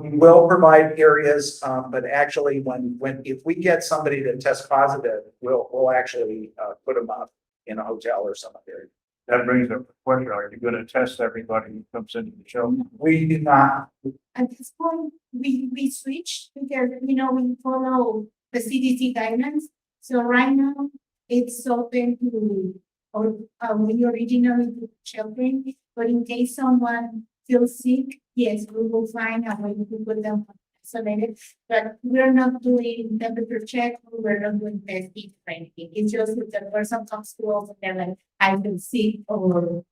We will provide areas, but actually if we get somebody that tests positive, we'll actually put them up in a hotel or some area. That brings up the question, are you gonna test everybody who comes into the shelter? We do not. At this point, we switched because, we follow the CDC guidelines. So right now, it's open to, or we originally do sheltering, but in case someone feels sick, yes, we will find a way to put them isolated. But we're not doing temperature check, we're not doing testing or anything. It's just if the person comes to us and they're like, I feel sick, or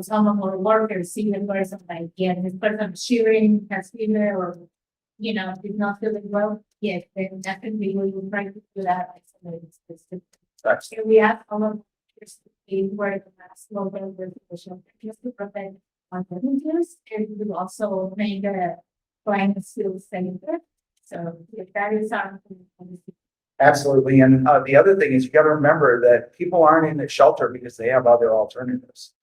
some of our workers see the person like, yeah, this person shivering, has fever, or is not feeling well. Yes, then definitely we will try to do that isolated system. So we have all of where the mask will go with the shelter just to prevent volunteers, and we will also make the client feel safer. So if that is our. Absolutely. And the other thing is you got to remember that people aren't in the shelter because they have other alternatives.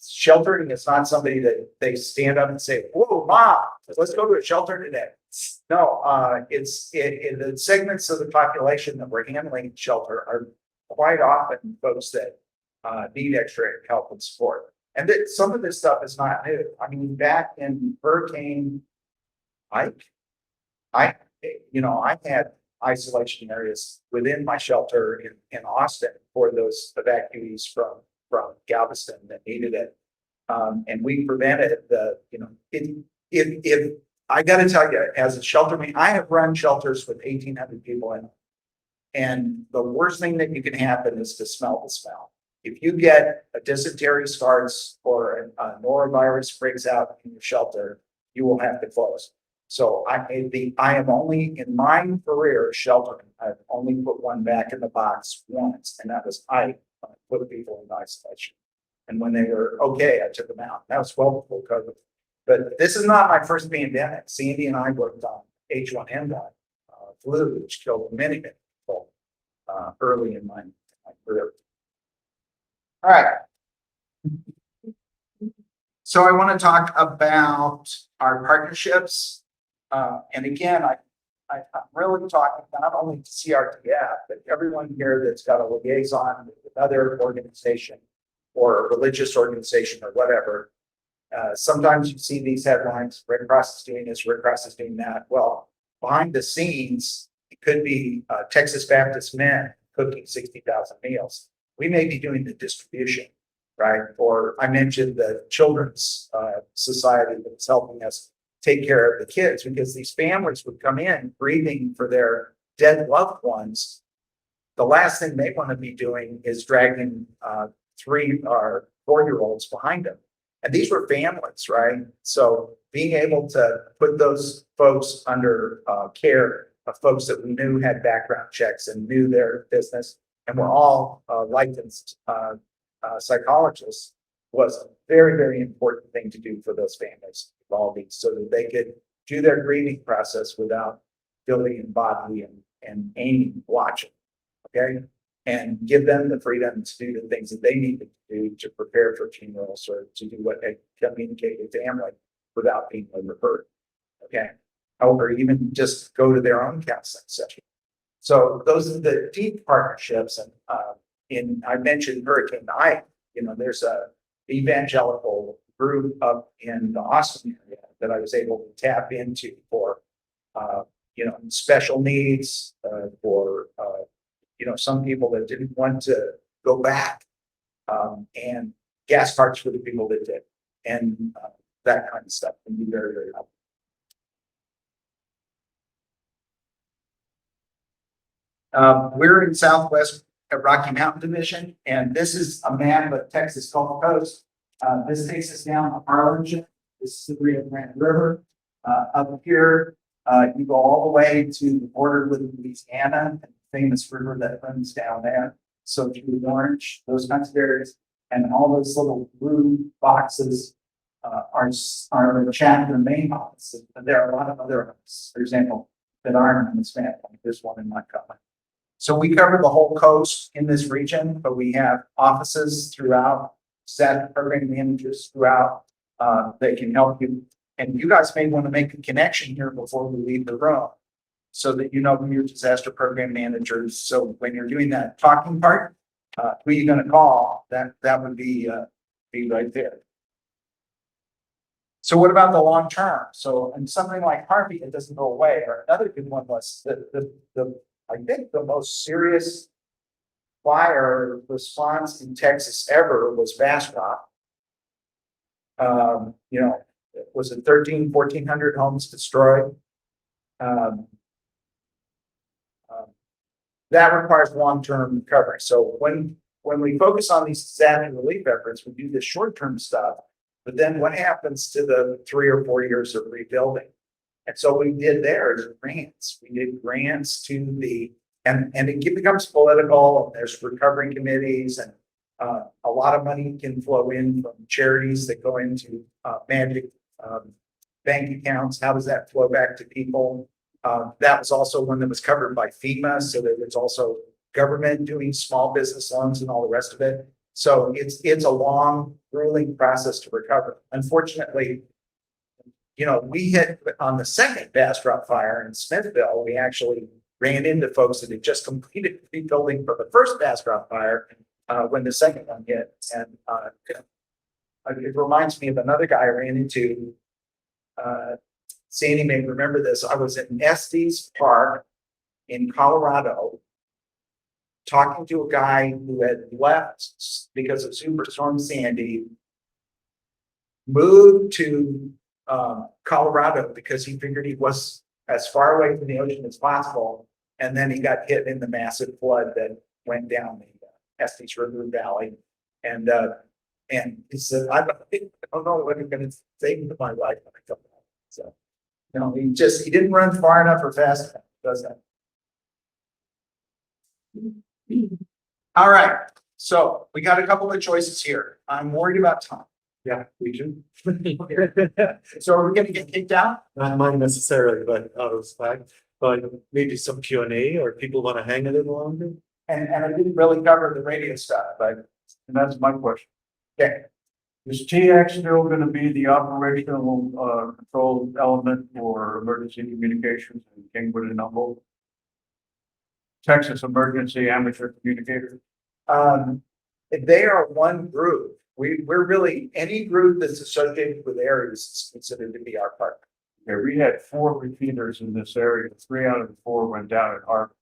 Sheltering is not somebody that they stand up and say, whoa, mom, let's go to a shelter today. No, it's the segments of the population that we're handling in shelter are quite often folks that need extra help and support. And some of this stuff is not new. I mean, back in Hurricane Ike, I had isolation areas within my shelter in Austin for those evacuees from Galveston that needed it. And we prevented if I got to tell you, as a shelter, I have run shelters with 1,800 people in them. And the worst thing that you can happen is to smell the smell. If you get a dysentery starts or a norovirus breaks out in your shelter, you will have to close. So I am only in my career sheltering. I've only put one back in the box once, and that was I put people in isolation. And when they were okay, I took them out. That was well before COVID. But this is not my first pandemic. Sandy and I worked on H1N1 flu, which killed many people early in my career. All right. So I want to talk about our partnerships. And again, I'm really talking not only to CRTF, but everyone here that's got a liaison with another organization or a religious organization or whatever. Sometimes you see these headlines, Red Cross is doing this, Red Cross is doing that. Well, behind the scenes, it could be Texas Baptist men cooking 60,000 meals. We may be doing the distribution, right? Or I mentioned the Children's Society that's helping us take care of the kids, because these families would come in grieving for their dead loved ones. The last thing they want to be doing is dragging 3 or 4-year-olds behind them. And these were families, right? So being able to put those folks under care of folks that we knew had background checks and knew their business and were all licensed psychologists was a very, very important thing to do for those families involved, so that they could do their grieving process without Billy and Bobby and Amy watching. Okay. And give them the freedom to do the things that they need to do to prepare for funerals or to do what they communicate with family without being overheard. Okay. Or even just go to their own counseling session. So those are the deep partnerships. And I mentioned Hurricane Ike, there's a evangelical group up in the Austin area that I was able to tap into for, special needs, for, some people that didn't want to go back, and gas cards for the people that did, and that kind of stuff can be very, very helpful. We're in Southwest Rocky Mountain Division, and this is a map of Texas Gulf Coast. This takes us down to Arlington. This is the Rio Grande River. Up here, you go all the way to the border with Louisiana, the famous river that runs down there. So through Orange, those kinds of areas, and all those little blue boxes are the chapter main offices. But there are a lot of other offices, for example, that aren't in this map. Like there's one in Montgomery. So we cover the whole coast in this region, but we have offices throughout, set program managers throughout that can help you. And you guys may want to make a connection here before we leave the room so that you know who your disaster program managers. So when you're doing that talking part, who you're going to call, that would be right there. So what about the long term? So in something like Harvey, it doesn't go away. Or another good one was I think the most serious fire response in Texas ever was Bastrop. Was it 1,400 homes destroyed? That requires long-term recovery. So when we focus on these disaster relief efforts, we do the short-term stuff, but then what happens to the 3 or 4 years of rebuilding? And so we did there is grants. We did grants to and it becomes political. There's recovery committees, and a lot of money can flow in from charities that go into magic bank accounts. How does that flow back to people? That was also one that was covered by FEMA. So there was also government doing small business loans and all the rest of it. So it's a long, grueling process to recover. Unfortunately, we hit on the second Bastrop fire in Smithville. We actually ran into folks that had just completed rebuilding for the first Bastrop fire when the second one hit. And it reminds me of another guy I ran into. Sandy may remember this. I was in Estes Park in Colorado talking to a guy who had left because of Superstorm Sandy, moved to Colorado because he figured he was as far away from the ocean as possible. And then he got hit in the massive flood that went down the Estes River Valley. And he said, I don't know what I'm going to say to my life when I come back. So, he didn't run far enough or fast enough, does that? All right. So we got a couple of choices here. I'm worried about time. Yeah, we do. So are we going to get kicked out? Not mine necessarily, but out of respect, but maybe some Q&A, or people want to hang a little longer. And I didn't really cover the radio stuff, but And that's my question. okay. Is TX still gonna be the operational, control element for emergency communications in Kingwood and Humboldt? Texas Emergency Amateur Communicator? They are one group. We're really, any group that's associated with areas is considered to be our partner. Okay, we had 4 repeaters in this area. 3 out of the 4 went down at Harvard.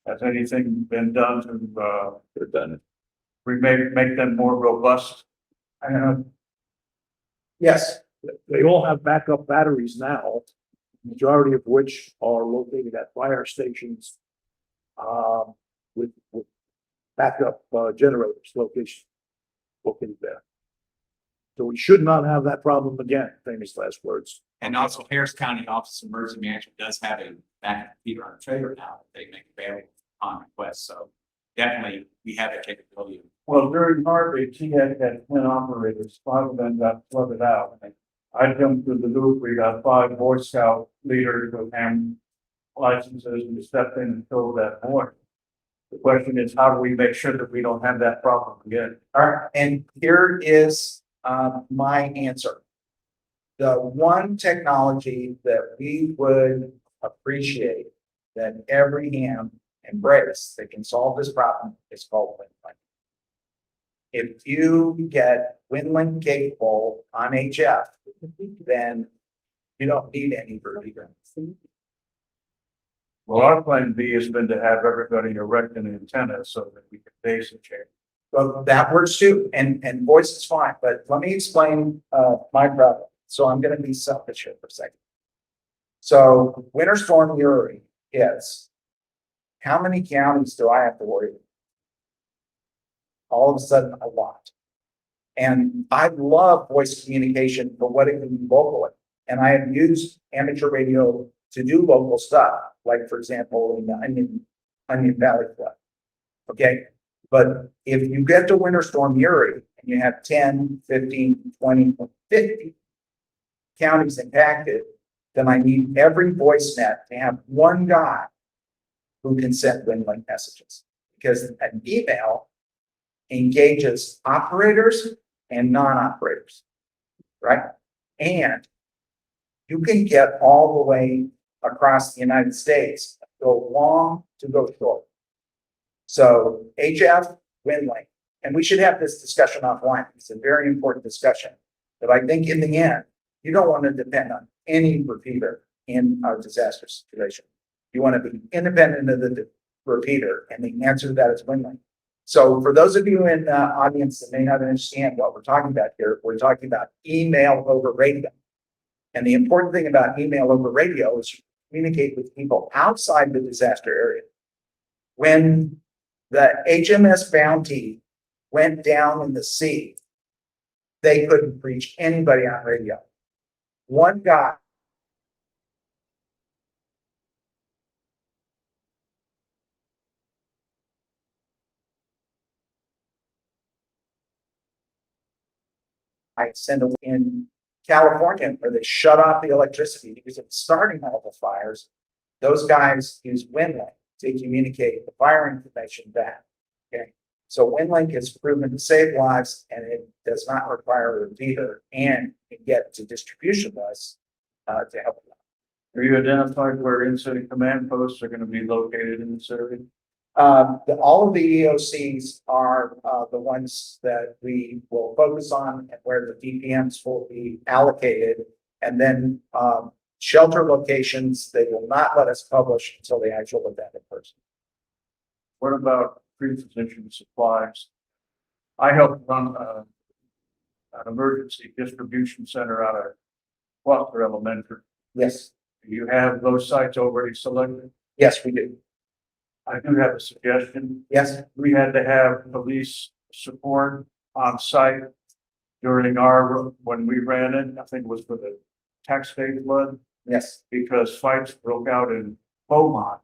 Has anything been done to, They're done. make them more robust? Yes, They all have backup batteries now, majority of which are located at fire stations. With backup generators located there. So we should not have that problem again, famous last words. And also Harris County Office of Emergency Management does have a backup computer on a trailer now that they make available on request. So definitely we have that capability. Well, during Harvey, he had 10 operators, 5 of them got flooded out. I jumped through the loop, we got 5 Boy Scout leaders with hand licenses, and we stepped in and filled that void. The question is, how do we make sure that we don't have that problem again? All right, and here is my answer. The one technology that we would appreciate that every ham embrace that can solve this problem is called WinLink. If you get WinLink capable on HF, then you don't need any vertigo. Well, our plan B has been to have everybody erect an antenna so that we can base a change. Well, that works too, and voice is fine, but let me explain my problem. So I'm gonna be selfish here for a second. So Winter Storm Uri hits. How many counties do I have to worry about? All of a sudden, a lot. And I love voice communication for what it can do locally. And I have used amateur radio to do local stuff, like for example, in the Onion Valley flood. Okay, but if you get to Winter Storm Uri and you have 10, 15, 20, 50 counties impacted, then I need every voice net to have one guy who can send WinLink messages. Because an email engages operators and non-operators, right? And you can get all the way across the United States, go long to go short. So HF, WinLink, and we should have this discussion offline. It's a very important discussion. But I think in the end, you don't want to depend on any repeater in a disaster situation. You want to be independent of the repeater, and the answer to that is WinLink. So for those of you in the audience that may not understand what we're talking about here, we're talking about email over radio. And the important thing about email over radio is you communicate with people outside the disaster area. When the HMS Bounty went down in the sea, they couldn't reach anybody on radio. One guy I sent them in California where they shut off the electricity because it's starting all the fires. Those guys use WinLink to communicate the fire information back. Okay, so WinLink is proven to save lives, and it does not require a repeater, and you get to distribution lists to help them. Are you identified where in-city command posts are going to be located in this area? All of the EOCs are the ones that we will focus on and where the DPMs will be allocated. And then shelter locations, they will not let us publish until the actual event in person. What about pre-positioned supplies? I helped run an emergency distribution center out of Foster Elementary. Yes, Do you have those sites already selected? yes, we do. I do have a suggestion. Yes, We had to have police support on site during when we ran it. I think it was for the tax day flood, yes, because fights broke out in Beaumont.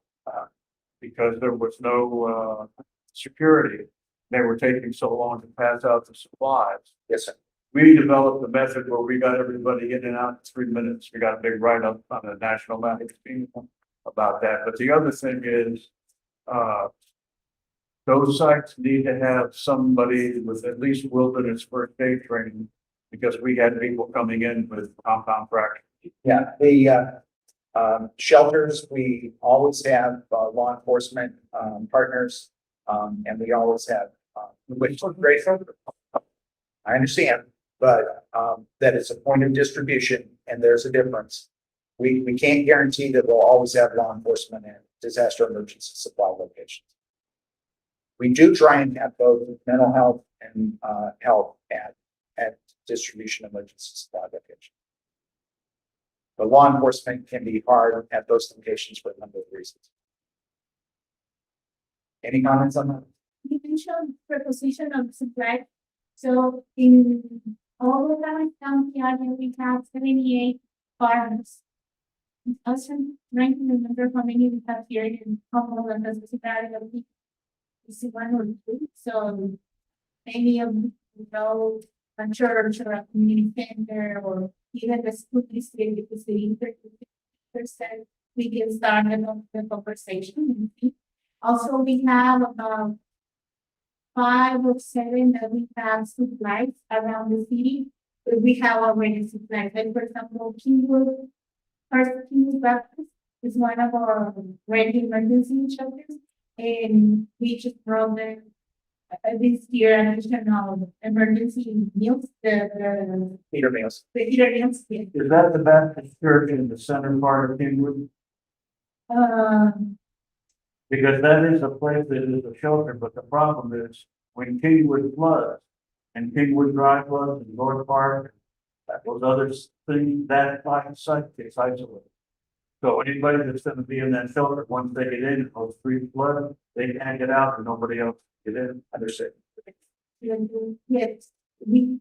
Because there was no security. They were taking so long to pass out the supplies. yes, sir. We developed a method where we got everybody in and out in 3 minutes. We got a big write-up on the national magazine about that. But the other thing is, those sites need to have somebody with at least wilderness first aid training, because we had people coming in with compound fractures. Yeah, the shelters, we always have law enforcement partners, and we always have, which is great. I understand, but that is a point of distribution, and there's a difference. We can't guarantee that we'll always have law enforcement and disaster emergency supply locations. We do try and have both mental health and health at distribution emergency supply locations. But law enforcement can be hard at those locations for a number of reasons. Any comments on that? You mentioned preposition of supply. So in All of our county area, we have 78 farms. I was trying to remember how many we have here in Humboldt and the city of is one or two, so maybe you know, a church or a community center or even the school district, because the 30%, we can start the conversation. Also, we have about 5 or 7 that we have supplies around the city. We have already supplies, like for example, Kingwood, First Kingwood Baptist is one of our ready emergency shelters. And we just brought them this year an additional emergency meals, Peter Meals. the heater meals. Yeah. Is that the Baptist church in the center part of Kingwood? Because that is a place that is a shelter, but the problem is when Kingwood floods and Kingwood Drive floods and North Park, those other things, that site gets isolated. So anybody that's gonna be in that shelter, once they get in, those streets flood, they can't get out and nobody else can get in. Understand? Yes, you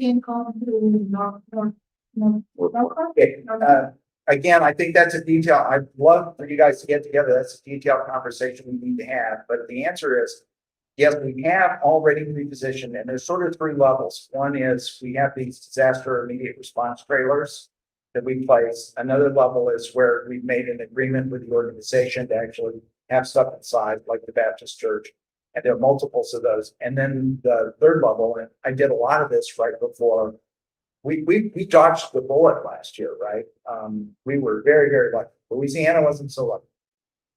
can call through North. Okay, again, I think that's a detail. I'd love for you guys to get together. That's a detailed conversation we need to have, but the answer is, yes, we have already repositioned, and there's sort of 3 levels. One is we have these disaster immediate response trailers that we place. Another level is where we've made an agreement with the organization to actually have stuff inside, like the Baptist church. And there are multiples of those. And then the 3rd level, and I did a lot of this right before we dodged the bullet last year, right? We were very, very lucky. Louisiana wasn't so lucky,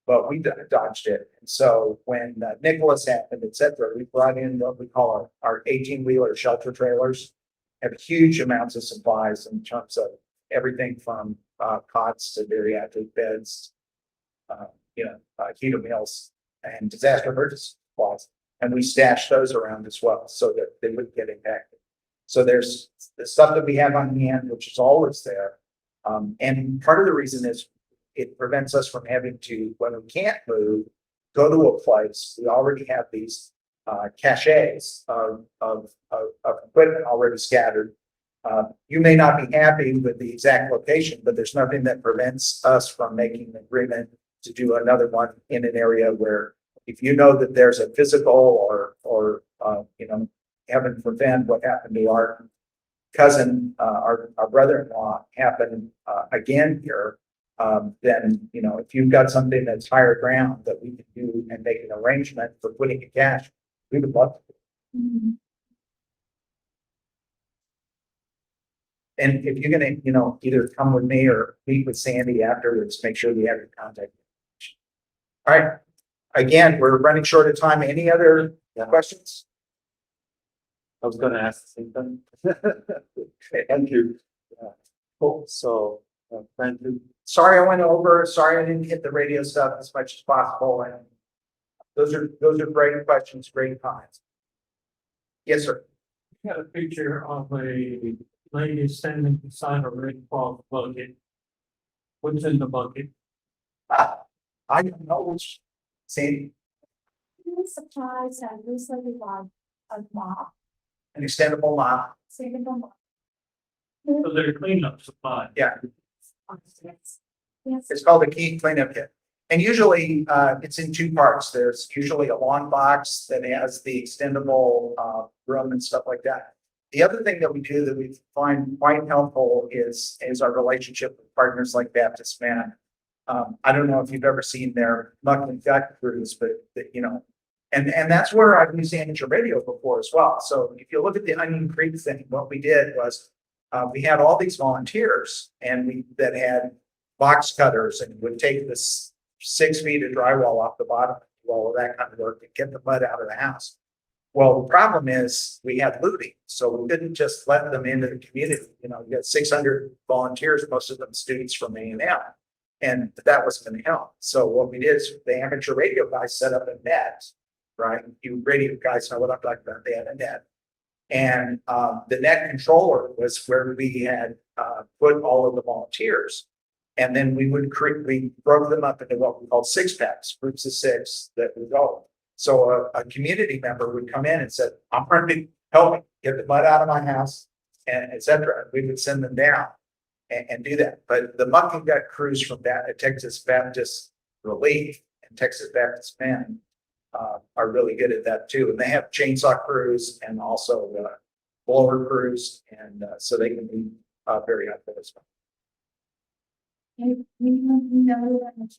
but we dodged it. And so when Nicholas happened, et cetera, we brought in what we call our 18-wheeler shelter trailers, have huge amounts of supplies in terms of everything from cots to bariatric beds, heater meals and disaster emergency supplies. And we stashed those around as well so that they wouldn't get impacted. So there's the stuff that we have on hand, which is always there. And part of the reason is it prevents us from having to, when we can't move, go to a place. We already have these caches of equipment already scattered. You may not be happy with the exact location, but there's nothing that prevents us from making an agreement to do another one in an area where if you know that there's a physical or heaven forbid what happened to our cousin, our brother-in-law happened again here, then, if you've got something that's higher ground that we can do and make an arrangement for putting a cache, we would love to. Mhm. And if you're gonna, either come with me or meet with Sandy afterwards, make sure we have your contact information. All right. Again, we're running short of time. Any other questions? I was gonna ask the same thing. Thank you. Cool, so, thank you. Sorry I went over. Sorry I didn't hit the radio stuff as much as possible. And those are great questions, great comments. Yes, sir. Got a picture of a lady standing beside a red cloth bucket. What's in the bucket? I don't know which, Sandy, Supplies and usually like a mop, an extendable mop. single mop. So they're cleanup supplies. Yeah, Yes. it's called a key cleanup kit. And usually, it's in 2 parts. There's usually a long box that has the extendable, room and stuff like that. The other thing that we do that we find quite helpful is our relationship with partners like Baptist Man. I don't know if you've ever seen their muck and gut crews, but and that's where I've used amateur radio before as well. So if you look at the Onion Creek thing, what we did was we had all these volunteers that had box cutters and would take this 6 feet of drywall off the bottom, all of that kind of work, and get the mud out of the house. Well, the problem is we had looting, so we couldn't just let them into the community. You got 600 volunteers, most of them students from A&M, and that wasn't going to help. So what we did is the amateur radio guys set up a net, right? You radio guys know what I'm talking about. They had a net. And the net controller was where we had put all of the volunteers. And then we broke them up into what we call 6-packs, groups of 6 that would go. So a community member would come in and said, I'm going to help me get the mud out of my house. and et cetera. We would send them down and do that. But the muck and gut crews from that, Texas Baptist Relief and Texas Baptist Men are really good at that too. And they have chainsaw crews and also blower crews, and so they can be very helpful as well. And we know that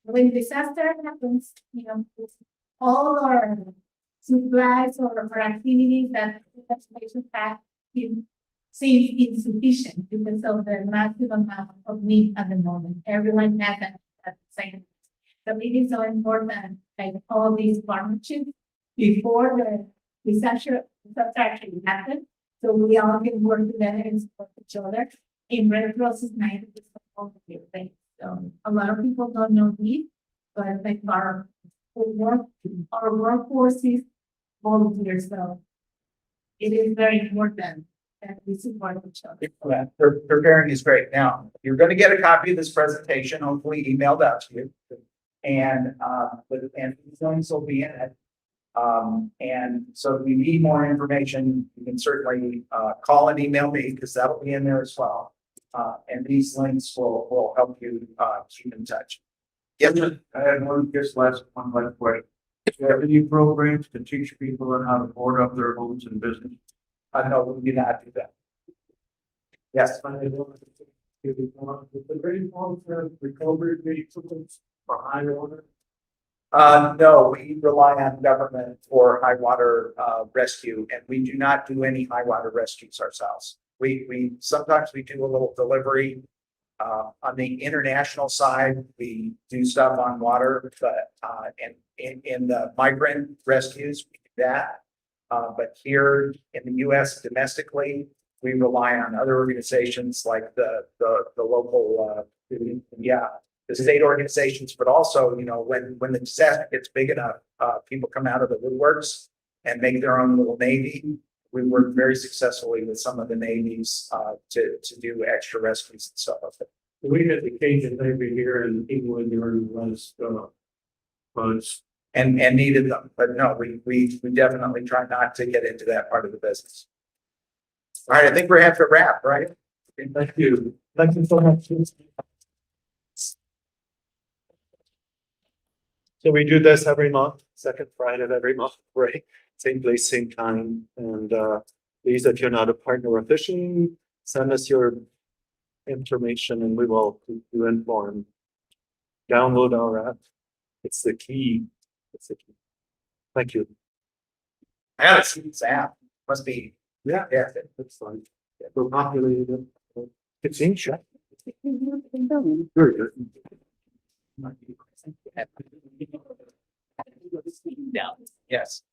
when disaster happens, all our supplies or activities that the patients have seems insufficient because of the massive amount of need at the moment. Everyone has that same. So it is so important, like all these partnerships before the disaster actually happens. So we all can work together and support each other. In Red Cross is 90% of the things. So a lot of people don't know this, but like our workforce is volunteers. So it is very important that we support each other. Yeah, preparing is great. Now, you're going to get a copy of this presentation, hopefully emailed out to you. And these links will be in it. And so if you need more information, you can certainly call and email me because that'll be in there as well. And these links will help you keep in touch. Yes, sir. I had one last question. Do you have any programs to teach people on how to board up their homes and business? No, we do not do that. Yes. The rainwater recovery systems for high water. No, we rely on government for high water rescue, and we do not do any high water rescues ourselves. We sometimes we do a little delivery. On the international side, we do stuff on water, but and in the migrant rescues, we do that. But here in the US domestically, we rely on other organizations like the local the state organizations, but also, when the disaster gets big enough, people come out of the woodworks and make their own little navy. We work very successfully with some of the navies to do extra rescues and stuff like that. We had the occasion maybe here in England during the last floods. And needed them, but no, we definitely try not to get into that part of the business. All right, I think we're have to wrap, right? Thank you. Thank you so much. So we do this every month, second Friday of every month, right? Same place, same time. And please, if you're not a partner officially, send us your information and we will keep you informed. Download our app. It's the key. It's the key. Thank you. I gotta see this app. Must be. Yeah, that's fine. We're populated. It's in check. Very good. Yes.